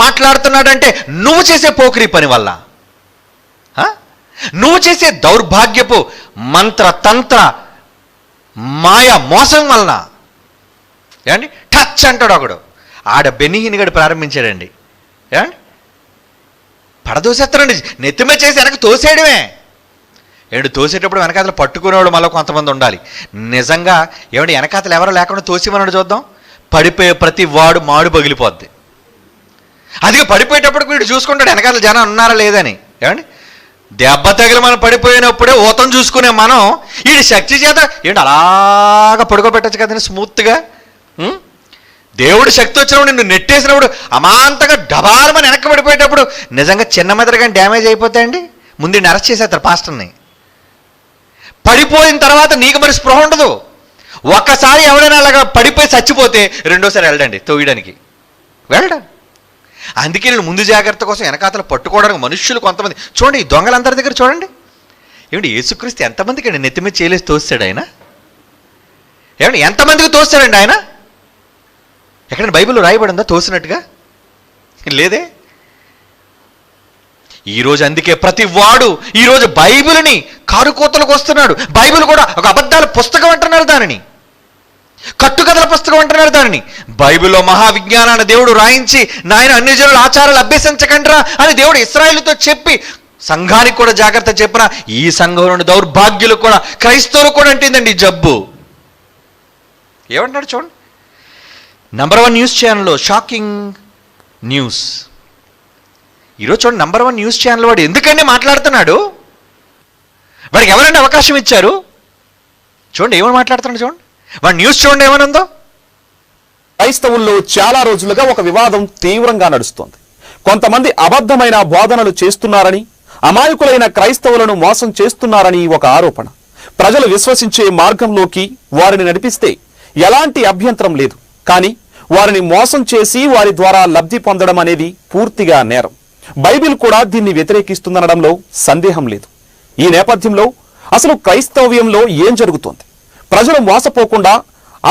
మాట్లాడుతున్నాడంటే నువ్వు చేసే పోకిరి పని వల్ల, నువ్వు చేసే దౌర్భాగ్యపు మంత్ర తంత్ర మాయ మోసం వలన. ఏమండి టచ్ అంటాడు ఒకడు, ఆడ బెన్నిహిని గడు ప్రారంభించాడండి. ఏమండి పడదోసేస్తారండి, నెత్తిమే చేసి వెనక తోసేయడమే. తోసేటప్పుడు వెనకాతలు పట్టుకునేవాడు మళ్ళీ కొంతమంది ఉండాలి. నిజంగా ఏమండి వెనకాతలు ఎవరో లేకుండా తోసిమన్నాడు చూద్దాం. పడిపోయే ప్రతి వాడు మాడు పగిలిపోద్ది. అదిగా పడిపోయేటప్పుడు వీడు చూసుకుంటాడు వెనకాతలు జనం ఉన్నారా లేదని. ఏమండి దెబ్బ తగిలి మనం పడిపోయినప్పుడే ఊతం చూసుకునే మనం ఈ శక్తి చేత అలాగా పడుకోబెట్టచ్చు కదండి స్మూత్గా. దేవుడు శక్తి వచ్చినప్పుడు నిన్ను నెట్టేసినప్పుడు అమాంతంగా డబాలమని వెనక్కి పడిపోయేటప్పుడు నిజంగా చిన్న మెదడుగా డ్యామేజ్ అయిపోతాయండి. ముందు అరెస్ట్ చేసేస్తారు పాస్టర్ని. పడిపోయిన తర్వాత నీకు మరి స్పృహ ఉండదు. ఒక్కసారి ఎవడైనా అలాగా పడిపోయి చచ్చిపోతే రెండోసారి వెళ్ళండి తోయడానికి వెళ్ళడం. అందుకే నేను ముందు జాగ్రత్త కోసం వెనకాతలు పట్టుకోవడానికి మనుషులు కొంతమంది చూడండి. ఈ దొంగలందరి దగ్గర చూడండి. యేసుక్రీస్తు ఎంతమందికి అండి నెత్తి మీద చేయలేసి తోస్తాడు ఆయన? ఎంతమందికి తోస్తాడండి ఆయన? ఎక్కడైనా బైబిల్లో రాయబడిందా తోసినట్టుగా? లేదే. ఈరోజు అందుకే ప్రతి వాడు ఈరోజు బైబిల్ని కారుకోతలకు వస్తున్నాడు. బైబిల్ కూడా ఒక అబద్ధాల పుస్తకం అంటున్నారు, దానిని కట్టుకథల పుస్తకం అంటున్నారు దానిని. బైబిల్లో మహావిజ్ఞానాన్ని దేవుడు రాయించి నాయన అన్ని జనుల ఆచారాలు అభ్యసించకండిరా అని దేవుడు ఇశ్రాయేలుతో చెప్పి సంఘానికి కూడా జాగ్రత్త చెప్పిన ఈ సంఘంలోని దౌర్భాగ్యులు కూడా క్రైస్తవులు కూడా అంటుందండి ఈ జబ్బు. ఏమంటున్నాడు చూడండి. నంబర్ 1 న్యూస్ ఛానల్లో షాకింగ్ న్యూస్. ఈరోజు చూడండి, నంబర్ 1 న్యూస్ ఛానల్ వాడు ఎందుకంటే మాట్లాడుతున్నాడు? వాడికి ఎవరైనా అవకాశం ఇచ్చారు? చూడండి ఏమని మాట్లాడుతున్నాడు చూడండి. వాడి న్యూస్ చూడండి ఏమనుందో. క్రైస్తవుల్లో చాలా రోజులుగా ఒక వివాదం తీవ్రంగా నడుస్తోంది. కొంతమంది అబద్ధమైన బోధనలు చేస్తున్నారని, అమాయకులైన క్రైస్తవులను మోసం చేస్తున్నారని ఒక ఆరోపణ. ప్రజలు విశ్వసించే మార్గంలోకి వారిని నడిపిస్తే ఎలాంటి అభ్యంతరం లేదు. కానీ వారిని మోసం చేసి వారి ద్వారా లబ్ధి పొందడం అనేది పూర్తిగా నేరం. బైబిల్ కూడా దీన్ని వ్యతిరేకిస్తుందనడంలో సందేహం లేదు. ఈ నేపథ్యంలో అసలు క్రైస్తవ్యంలో ఏం జరుగుతోంది? ప్రజలు మోసపోకుండా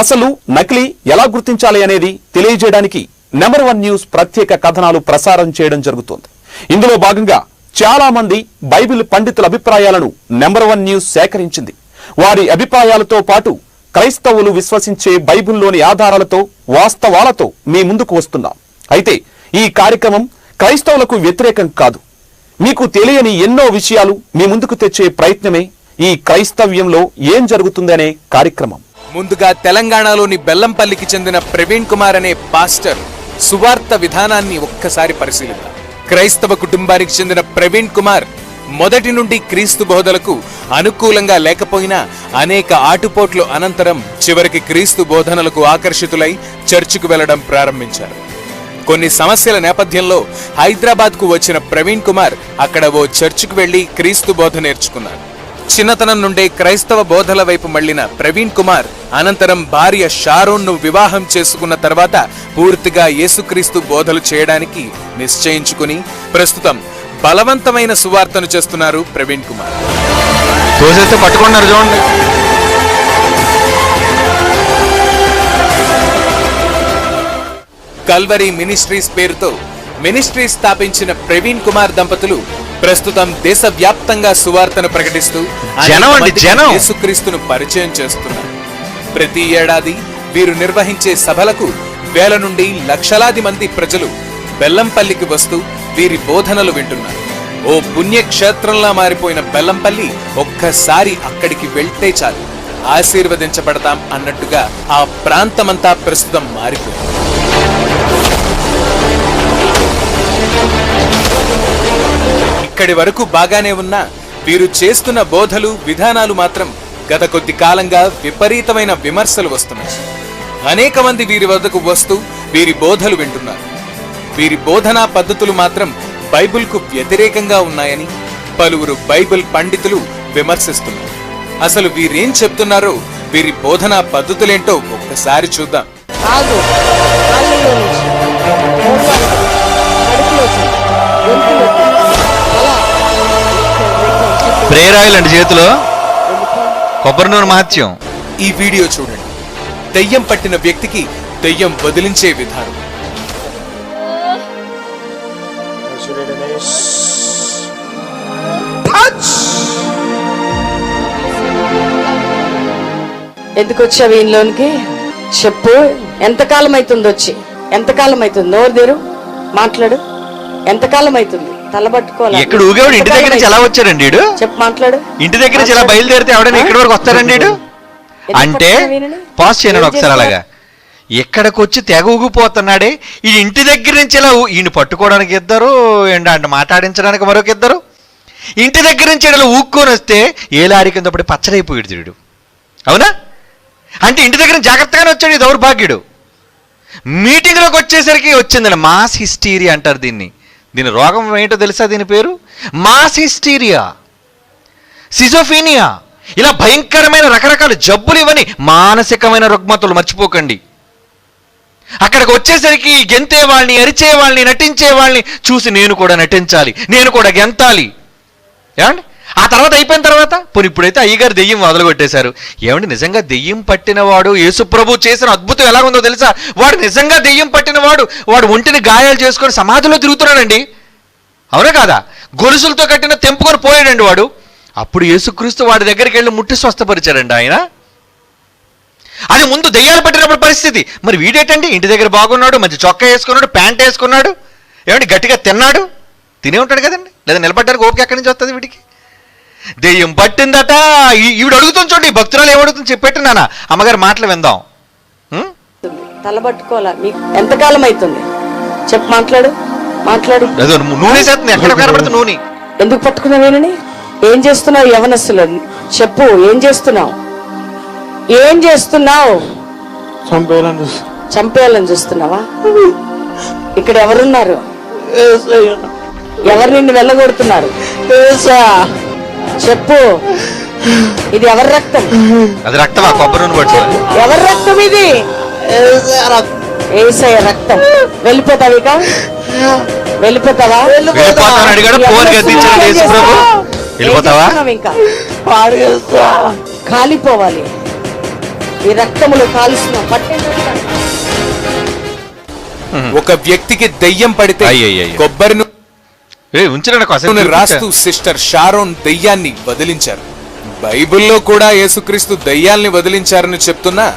అసలు నకిలీ ఎలా గుర్తించాలి అనేది తెలియజేయడానికి నంబర్ 1 న్యూస్ ప్రత్యేక కథనాలు ప్రసారం చేయడం జరుగుతోంది. ఇందులో భాగంగా చాలా మంది బైబిల్ పండితుల అభిప్రాయాలను నెంబర్ 1 న్యూస్ సేకరించింది. వారి అభిప్రాయాలతో పాటు క్రైస్తవులు విశ్వసించే బైబిల్లోని ఆధారాలతో వాస్తవాలతో మీ ముందుకు వస్తున్నాం. అయితే ఈ కార్యక్రమం క్రైస్తవులకు వ్యతిరేకం కాదు. మీకు తెలియని ఎన్నో విషయాలు మీ ముందుకు తెచ్చే ప్రయత్నమే ఈ క్రైస్తవ్యంలో ఏం జరుగుతుందనే కార్యక్రమం. ముందుగా తెలంగాణలోని బెల్లంపల్లికి చెందిన ప్రవీణ్ కుమార్ అనే పాస్టర్ సువార్త విధానాన్ని ఒక్కసారి పరిశీలిద్దాం. క్రైస్తవ కుటుంబానికి చెందిన ప్రవీణ్ కుమార్ మొదటి నుండి క్రీస్తు బోధలకు అనుకూలంగా లేకపోయినా అనేక ఆటుపోట్ల అనంతరం చివరికి క్రీస్తు బోధనలకు ఆకర్షితులై చర్చికి వెళ్లడం ప్రారంభించారు. కొన్ని సమస్యల నేపథ్యంలో హైదరాబాద్కు వచ్చిన ప్రవీణ్ కుమార్ అక్కడ ఓ చర్చికి వెళ్లి క్రీస్తు బోధ నేర్చుకున్నారు. చిన్నతనం నుండే క్రైస్తవ బోధల వైపు మళ్లిన ప్రవీణ్ కుమార్ అనంతరం భార్య షారోన్ను వివాహం చేసుకున్న తర్వాత పూర్తిగా యేసుక్రీస్తు బోధలు చేయడానికి నిశ్చయించుకుని ప్రస్తుతం బలవంతమైన సువార్తను చేస్తున్నారు ప్రవీణ్ కుమార్. పట్టుకున్నారు చూడండి. కల్వరీ మినిస్ట్రీస్ పేరుతో మినిస్ట్రీ స్థాపించిన ప్రవీణ్ కుమార్ దంపతులు ప్రస్తుతం దేశవ్యాప్తంగా సువార్తను ప్రకటిస్తూ యేసుక్రీస్తును పరిచయం చేస్తున్నారు. ప్రతి ఏడాది వీరు నిర్వహించే సభలకు వేల నుండి లక్షలాది మంది ప్రజలు బెల్లంపల్లికి వస్తూ వీరి బోధనలు వింటున్నారు. ఓ పుణ్యక్షేత్రంలా మారిపోయిన బెల్లంపల్లి ఒక్కసారి అక్కడికి వెళ్తే చాలు ఆశీర్వదించబడతాం అన్నట్టుగా ఆ ప్రాంతమంతా ప్రస్తుతం మారిపోయింది. ఇక్కడి వరకు బాగానే ఉన్నా వీరు చేస్తున్న బోధలు విధానాలు మాత్రం గత కొద్ది కాలంగా విపరీతమైన విమర్శలు వస్తున్నాయి. అనేక మంది వీరి వద్దకు వస్తూ వీరి బోధలు వింటున్నారు. వీరి బోధనా పద్ధతులు మాత్రం బైబిల్కు వ్యతిరేకంగా ఉన్నాయని పలువురు బైబిల్ పండితులు విమర్శిస్తున్నారు. అసలు వీరేం చెప్తున్నారో, వీరి బోధనా పద్ధతులేంటో ఒక్కసారి చూద్దాం. ప్రేరాయిల్ అండి చేతిలో కొబ్బరి నూనె మహత్యం. ఈ వీడియో చూడండి. దెయ్యం పట్టిన వ్యక్తికి దెయ్యం వదిలించే విధానం. ఎందుకు వచ్చావు ఈయనలోనికి చెప్పు. ఎంతకాలం అవుతుంది వచ్చి? ఎంతకాలం అవుతుంది? నోరు తెరు, మాట్లాడు. ఎంతకాలం అవుతుంది? తలబట్టుకోవాలి. ఇక్కడ ఊగేవాడు ఇంటి దగ్గర నుంచి ఎలా వచ్చారండి? చెప్పు, మాట్లాడు. ఇంటి దగ్గర నుంచి ఎలా బయలుదేరితే ఎవడైనా ఇక్కడి వరకు వస్తారండి? అంటే పాస్ చేయనాడు ఒకసారి అలాగా. ఎక్కడికి వచ్చి తెగ ఊగిపోతున్నాడే. ఈ ఇంటి దగ్గర నుంచి ఇలా ఈయన పట్టుకోవడానికి ఇద్దరు, అంటే మాట్లాడించడానికి మరొక ఇద్దరు, ఇంటి దగ్గర నుంచి ఇలా ఊక్కొని వస్తే ఏ లారీ కింద పడి పచ్చడైపోయాడు వీడు. అవునా? అంటే ఇంటి దగ్గర జాగ్రత్తగానే వచ్చాడు ఈ దౌర్భాగ్యుడు. మీటింగ్లోకి వచ్చేసరికి వచ్చిందండి మాస్ హిస్టీరియా అంటారు దీన్ని. దీని రోగం ఏంటో తెలుసా? దీని పేరు మాస్ హిస్టీరియా, సిజోఫీనియా. ఇలా భయంకరమైన రకరకాల జబ్బులు ఇవన్నీ మానసికమైన రుగ్మతలు, మర్చిపోకండి. అక్కడికి వచ్చేసరికి గెంతే వాళ్ళని, అరిచే వాళ్ళని, నటించే వాళ్ళని చూసి నేను కూడా నటించాలి, నేను కూడా గెంతాలి. ఏమండి? ఆ తర్వాత అయిపోయిన తర్వాత పోనీ ఇప్పుడైతే అయ్యగారు దెయ్యం వదలగొట్టేశారు. ఏమండి, నిజంగా దెయ్యం పట్టినవాడు యేసుప్రభు చేసిన అద్భుతం ఎలా ఉందో తెలుసా? వాడు నిజంగా దెయ్యం పట్టినవాడు, వాడు ఒంటిని గాయాలు చేసుకొని సమాధిలో తిరుగుతున్నాడండి. అవునా కాదా? గొలుసులతో కట్టిన తెంపుకొని పోయాడండి వాడు. అప్పుడు యేసుక్రీస్తు వాడి దగ్గరికి వెళ్ళి ముట్టి స్వస్థపరిచాడండి ఆయన. అది ముందు దెయ్యాలు పట్టినప్పుడు పరిస్థితి. మరి వీడేటండి ఇంటి దగ్గర బాగున్నాడు, మంచి చొక్కా వేసుకున్నాడు, ప్యాంట్ వేసుకున్నాడు, ఏమండి గట్టిగా తిన్నాడు, తినే ఉంటాడు కదండి. లేదా నిలబడ్డానికి ఓపిక ఎక్కడి నుంచి వస్తుంది వీడికి? దెయ్యం పట్టిందట. ఈవిడ అడుగుతుంది చూడండి, భక్తురాలు ఏమడుగుతుంది చెప్పేట్టు నాన్న. అమ్మగారి మాటలు విందాం. తలబట్టుకోవాలా? మీకు ఎంతకాలం అవుతుంది? చెప్పు, మాట్లాడు, మాట్లాడు. నూనె చేస్తుంది, ఎక్కడ కనబడుతుంది నూనె. ఎందుకు పట్టుకున్నావేనని? ఏం చేస్తున్నావు? యవనస్తులు చెప్పు, ఏం చేస్తున్నావు? ఏం చేస్తున్నావు? చంపేయాలని చూస్తున్నావా? ఇక్కడ ఎవరున్నారు? ఎవరు నిన్ను వెళ్ళగొడుతున్నారు? చెప్పు. ఇది ఎవరి రక్తం? అది రక్తమా? కొబ్బరి నూనె పట్టుకోవాలి. ఎవరి రక్తం ఇది? ఏసయ్య రక్తం. వెళ్ళిపోతావు ఇక? వెళ్ళిపోతావా? ఇంకా కాలిపోవాలి. ఈ రక్తములు కాలుస్తున్నాం. ఒక వ్యక్తికి దెయ్యం పడితే కొబ్బరి రాస్తూ సిస్టర్ షారోన్ దెయ్యాన్ని వదిలించారు. బైబిల్లో కూడా యేసుక్రీస్తు దెయ్యాల్ని వదిలించారని చెప్తున్నా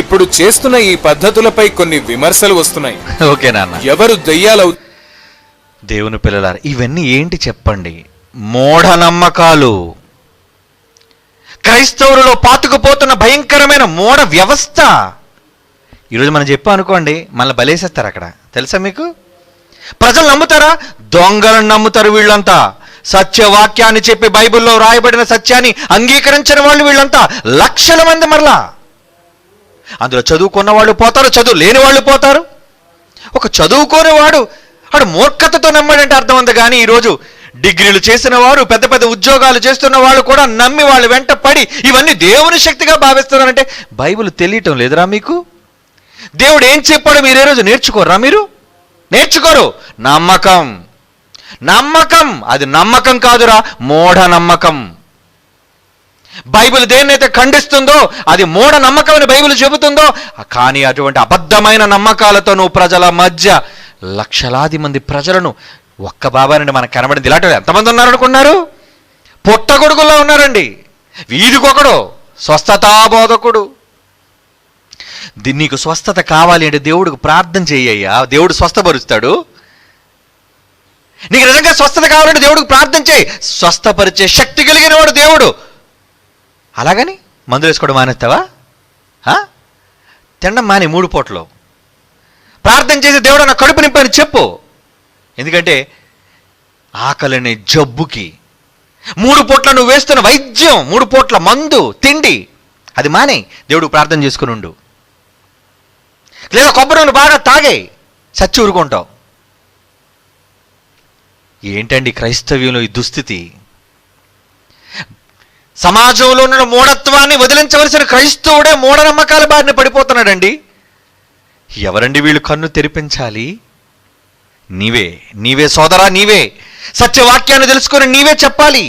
ఇప్పుడు చేస్తున్న ఈ పద్ధతులపై కొన్ని విమర్శలు వస్తున్నాయి. ఓకే నాన్న, ఎవరు దెయ్యాలు? దేవుని పిల్లలారా, ఇవన్నీ ఏంటి చెప్పండి? మూఢనమ్మకాలు, క్రైస్తవులలో పాతుకుపోతున్న భయంకరమైన మూఢ వ్యవస్థ. ఈరోజు మనం చెప్పాం అనుకోండి, మళ్ళీ బలేసేస్తారు అక్కడ. తెలుసా మీకు? ప్రజలు నమ్ముతారా? దొంగలను నమ్ముతారు వీళ్ళంతా. సత్యవాక్యాన్ని చెప్పి బైబిల్లో రాయబడిన సత్యాన్ని అంగీకరించిన వాళ్ళు వీళ్ళంతా లక్షల మంది. మరలా అందులో చదువుకున్న వాళ్ళు పోతారు, చదువు లేని వాళ్ళు పోతారు. ఒక చదువుకోని వాడు మూర్ఖతతో నమ్మాడంటే అర్థం ఉంది. కానీ ఈరోజు డిగ్రీలు చేసిన వారు, పెద్ద పెద్ద ఉద్యోగాలు చేస్తున్న వాళ్ళు కూడా నమ్మి వాళ్ళు వెంట పడి ఇవన్నీ దేవుని శక్తిగా భావిస్తున్నారంటే బైబిల్ తెలియటం లేదురా మీకు? దేవుడు ఏం చెప్పాడో మీరు ఏ రోజు నేర్చుకోరా? మీరు నేర్చుకోరు. నమ్మకం, నమ్మకం, అది నమ్మకం కాదురా, మూఢ నమ్మకం. బైబిల్ దేన్నైతే ఖండిస్తుందో అది మూఢ నమ్మకం అని బైబిల్ చెబుతుందో, కానీ అటువంటి అబద్ధమైన నమ్మకాలతో నువ్వు ప్రజల మధ్య లక్షలాది మంది ప్రజలను, ఒక్క బాబానండి మనకు కనబడింది ఇలాంటి ఎంతమంది ఉన్నారనుకున్నారు? పుట్టగొడుగుల్లో ఉన్నారండి. వీధికొకడు స్వస్థతా బోధకుడు. నీకు స్వస్థత కావాలి అంటే దేవుడికి ప్రార్థన చెయ్యయ్యా, దేవుడు స్వస్థపరుస్తాడు. నీకు నిజంగా స్వస్థత కావాలంటే దేవుడికి ప్రార్థన చేయి, స్వస్థపరిచే శక్తి కలిగిన వాడు దేవుడు. అలాగని మందులు వేసుకోవడం మానేస్తావా? తినడం మాని 3 పూటలు ప్రార్థన చేసి దేవుడు నా కడుపు నింపని చెప్పు. ఎందుకంటే ఆకలిని జబ్బుకి 3 పూట్ల నువ్వు వేస్తున్న వైద్యం, 3 పూట్ల మందు, తిండి అది మానే దేవుడికి ప్రార్థన చేసుకుని ఉండు. లేదా కొబ్బరి నూనె బాగా తాగే చచ్చి ఊరుకుంటావు. ఏంటండి క్రైస్తవ్యంలో ఈ దుస్థితి? సమాజంలో ఉన్న మూఢత్వాన్ని వదిలించవలసిన క్రైస్తవుడే మూఢనమ్మకాల బారిన పడిపోతున్నాడండి. ఎవరండి వీళ్ళు కన్ను తెరిపించాలి? నీవే, నీవే సోదరా, నీవే సత్యవాక్యాన్ని తెలుసుకొని నీవే చెప్పాలి.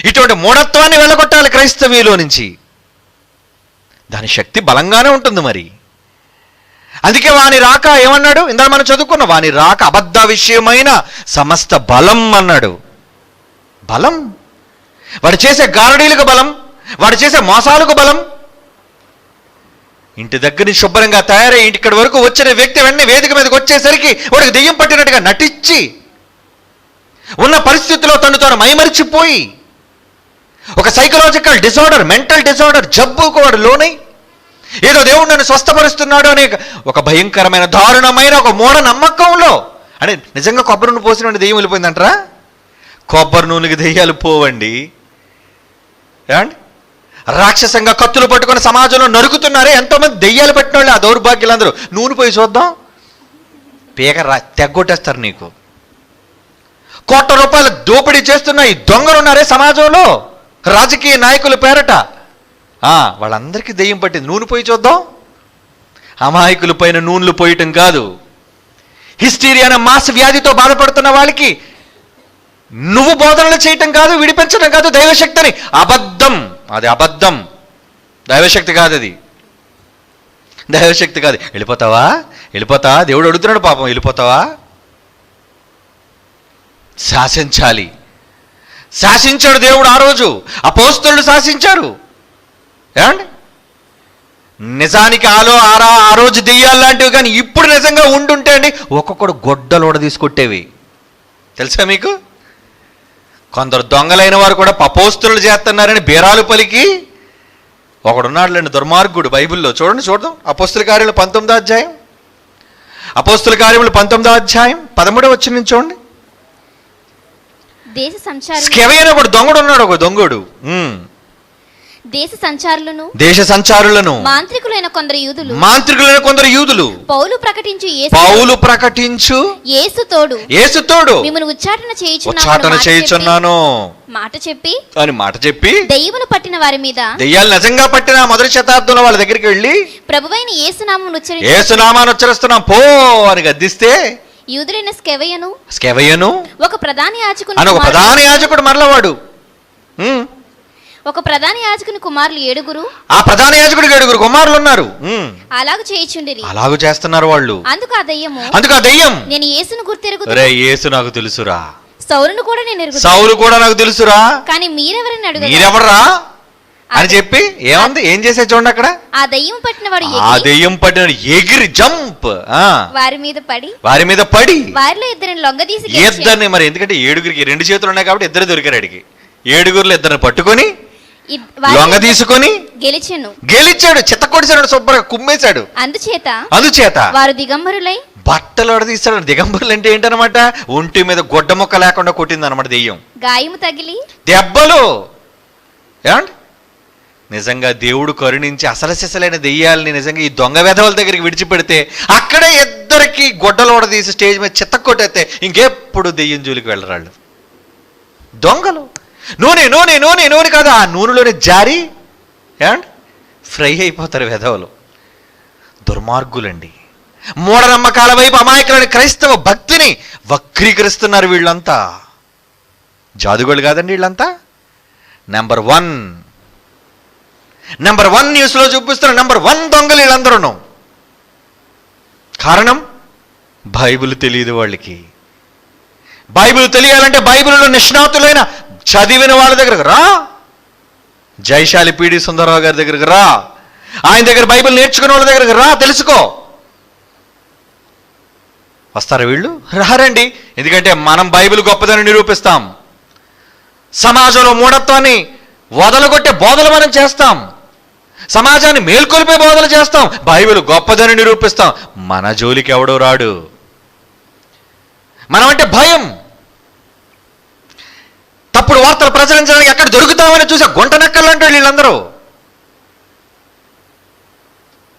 ఇటువంటి మూఢత్వాన్ని వెళ్ళగొట్టాలి క్రైస్తవ్యంలో నుంచి. దాని శక్తి బలంగానే ఉంటుంది. మరి అందుకే వాని రాక ఏమన్నాడు? ఇందాక మనం చదువుకున్న వాని రాక అబద్ధ విషయమైన సమస్త బలం అన్నాడు. బలం, వాడు చేసే గారడీలకు బలం, వాడు చేసే మోసాలకు బలం. ఇంటి దగ్గర నుంచి శుభ్రంగా తయారై ఇక్కడి వరకు వచ్చిన వ్యక్తి వెంటనే వేదిక మీదకి వచ్చేసరికి వాడికి దెయ్యం పట్టినట్టుగా నటించి ఉన్న పరిస్థితిలో తాను మైమరిచిపోయి ఒక సైకలాజికల్ డిసార్డర్, మెంటల్ డిసార్డర్ జబ్బుకు వాడు లోనై ఏదో దేవుడు నన్ను స్వస్థపరుస్తున్నాడు అనే ఒక భయంకరమైన దారుణమైన ఒక మూఢ నమ్మకంలో. అంటే నిజంగా కొబ్బరి నూనె పోసిన దెయ్యం వెళ్ళిపోయిందంటారా? కొబ్బరి నూనెకి దెయ్యాలు పోవండి. ఏమండి, రాక్షసంగా కత్తులు పట్టుకుని సమాజంలో నరుకుతున్నారే ఎంతోమంది దెయ్యాలు పెట్టిన వాళ్ళు. ఆ దౌర్భాగ్యులందరూ నూనె పోయి చూద్దాం, పీక తెగ్గొట్టేస్తారు నీకు. కోట్ల రూపాయల దోపిడీ చేస్తున్న ఈ దొంగలు ఉన్నారే సమాజంలో, రాజకీయ నాయకుల పేరట, వాళ్ళందరికీ దెయ్యం పట్టింది. నూనె పోయి చూద్దాం. అమాయకుల పైన నూనెలు పోయటం కాదు, హిస్టీరియా అనే మాస్ వ్యాధితో బాధపడుతున్న వాళ్ళకి నువ్వు బోధనలు చేయటం కాదు, విడిపించడం కాదు దైవశక్తిని. అబద్ధం, అది అబద్ధం, దైవశక్తి కాదు, అది దైవశక్తి కాదు. వెళ్ళిపోతావా? వెళ్ళిపోతావా? దేవుడు అడుగుతున్నాడు పాపం, వెళ్ళిపోతావా? శాసించాలి. శాసించాడు దేవుడు ఆ రోజు, అపోస్తలులు శాసించారు. ఏమండి, నిజానికి ఆ రోజు దెయ్యాలాంటివి కానీ ఇప్పుడు నిజంగా ఉండుంటే అండి ఒక్కొక్కడు గొడ్డలోడ తీసుకొట్టేవి. తెలుసా మీకు? కొందరు దొంగలైన వారు కూడా అపోస్తలులు చేస్తున్నారని బేరాలు పలికి ఒకడున్నాడులేండి దుర్మార్గుడు. బైబిల్లో చూద్దాం. అపోస్తల కార్యములు 19వ అధ్యాయం, అపోస్తల కార్యములు 19వ అధ్యాయం 13వ వచనం నుంచి చూడండి. స్కెవయన ఒకడు దొంగడు ఉన్నాడు, ఒక దొంగడు. దేశ సంచారులను మాంత్రికులైన కొందరు యూదులు పౌలు ప్రకటించు యేసు తోడు మిమ్మల్ని ఉచ్చాటన చేయుచున్నాను మాట చెప్పి దెయ్యములు పట్టిన వారి మీద, దెయ్యాలు నిజంగా పట్టిన మొదటి శతాబ్దంలో వాళ్ళ దగ్గరికి వెళ్ళి ప్రభువైన యేసునామాన్ని ఉచ్చరిస్తున్నాం పో అని గద్దిస్తే యూదులైన స్కెవయను ఒక ప్రధాన యాజకుడు మరలవాడు, ఒక ప్రధాన యాజకుని కుమారులు 7. ఆ ప్రధాన యాజకుడికి 7 కుమారులు ఉన్నారు. అలాగు చేయుచుండిరి. అలాగు చేస్తున్నారు వాళ్ళు. అందుకు ఆ దెయ్యం నేను యేసును గుర్తెరుగుదును. ఒరేయ్, యేసు నాకు తెలుసురా. సౌలును కూడా నేను ఎరుగుదును. సౌలు కూడా నాకు తెలుసురా, కానీ మీరెవరని అడుగుతారు. మీరెవర్రా అని చెప్పి ఏమంది, ఏం చేసే చూడండి అక్కడ. ఆ దయ్యం పట్టిన వాడు ఆ దెయ్యం పట్టిన ఎగిరి జంప్ వారి మీద పడి వారిలో ఇద్దరిని లొంగదీసి ఇద్దరిని, మరి ఎందుకంటే 7గురికి 2 చేతులు ఉన్నాయి కాబట్టి ఇద్దరు దొరికారు అడిగి. 7గురిలో ఇద్దరిని పట్టుకొని లొంగ తీసుకొని గెలిచాడు, చిత్త కొడిచాడు, శుభ్రంగా కుమ్మేశాడు. అందుచేత వారు దిగంబరులై బట్టలు తీస్తాడు. దిగంబరులు అంటే ఏంటనమాట, ఒంటి మీద గొడ్డ మొక్క లేకుండా కొట్టింది అనమాట దెయ్యం. గాయము తగిలి దెబ్బలు. ఏమండి, నిజంగా దేవుడు కరుణించి అసలు సిసలైన దెయ్యాలని నిజంగా ఈ దొంగ వెధవల దగ్గరికి విడిచిపెడితే అక్కడే ఇద్దరికి గొడ్డలోడ తీసి స్టేజ్ మీద చిత్త కొట్టేస్తే ఇంకెప్పుడు దెయ్యం జోలికి వెళ్ళరాళ్ళు. దొంగలు నూనె నూనె నూనె నూనె కాదు, ఆ నూనెలోనే జారి ఏమండి ఫ్రై అయిపోతారు వెధవలు. దుర్మార్గులండి. మూఢనమ్మకాల వైపు అమాయకులని క్రైస్తవ భక్తిని వక్రీకరిస్తున్నారు వీళ్ళంతా. జాదుగోళ్ళు కాదండి వీళ్ళంతా. నెంబర్ 1 న్యూస్లో చూపిస్తున్న నెంబర్ 1 దొంగలు వీళ్ళందరూ. కారణం బైబిల్ తెలియదు వాళ్ళకి. బైబిల్ తెలియాలంటే బైబిల్లో నిష్ణాతులైన చదివిన వాళ్ళ దగ్గరకు రా. జైశాలి పీడి సుందరరావు గారి దగ్గరకు రా, ఆయన దగ్గర బైబిల్ నేర్చుకునే వాళ్ళ దగ్గరకు రా, తెలుసుకో. వస్తారా వీళ్ళు? రారండి. ఎందుకంటే మనం బైబిల్ గొప్పదని నిరూపిస్తాం. సమాజంలో మూఢత్వాన్ని వదలగొట్టే బోధలు మనం చేస్తాం. సమాజాన్ని మేల్కొల్పే బోధలు చేస్తాం. బైబిల్ గొప్పదని నిరూపిస్తాం. మన జోలికి ఎవడో రాడు. మనమంటే భయం. తప్పుడు వార్తలు ప్రచురించడానికి ఎక్కడ దొరుకుతామని చూసే గుంట నక్కలంటే వీళ్ళందరూ.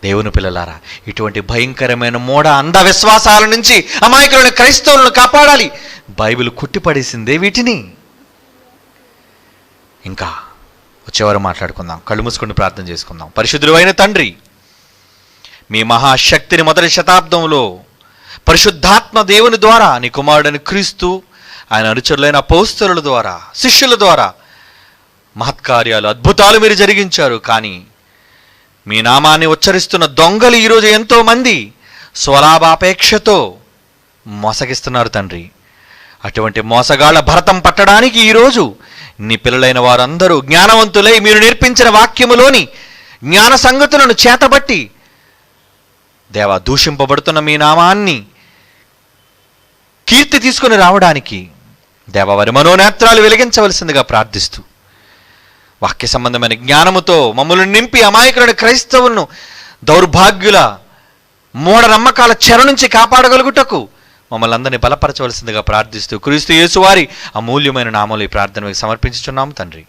దేవుని పిల్లలారా, ఇటువంటి భయంకరమైన మూఢ అంధవిశ్వాసాల నుంచి అమాయకులైన క్రైస్తవులను కాపాడాలి. బైబిల్ కుట్టిపడేసిందే వీటిని. ఇంకా వచ్చేవారు మాట్లాడుకుందాం. కళ్ళు మూసుకొని ప్రార్థన చేసుకుందాం. పరిశుద్ధుడు అయిన తండ్రి, మీ మహాశక్తిని మొదటి శతాబ్దంలో పరిశుద్ధాత్మ దేవుని ద్వారా నీ కుమారుడని క్రీస్తు, ఆయన అనుచరులైన అపోస్తలుల ద్వారా, శిష్యుల ద్వారా మహత్కార్యాలు, అద్భుతాలు మీరు జరిగించారు. కానీ మీ నామాన్ని ఉచ్చరిస్తున్న దొంగలు ఈరోజు ఎంతోమంది స్వలాభాపేక్షతో మోసగిస్తున్నారు తండ్రి. అటువంటి మోసగాళ్ల భరతం పట్టడానికి ఈరోజు నీ పిల్లలైన వారందరూ జ్ఞానవంతులై మీరు నేర్పించిన వాక్యములోని జ్ఞాన సంగతులను చేతబట్టి దేవా దూషింపబడుతున్న మీ నామాన్ని కీర్తి తీసుకుని రావడానికి దేవా వారి మనోనేత్రాలు వెలిగించవలసిందిగా ప్రార్థిస్తూ, వాక్య సంబంధమైన జ్ఞానముతో మమ్మల్ని నింపి అమాయకులైన క్రైస్తవులను దౌర్భాగ్యుల మూఢనమ్మకాల చెర నుంచి కాపాడగలుగుటకు మమ్మల్ని అందరినీ బలపరచవలసిందిగా ప్రార్థిస్తూ క్రీస్తు యేసు వారి అమూల్యమైన నామములో ఈ ప్రార్థన సమర్పించుచున్నాము తండ్రి.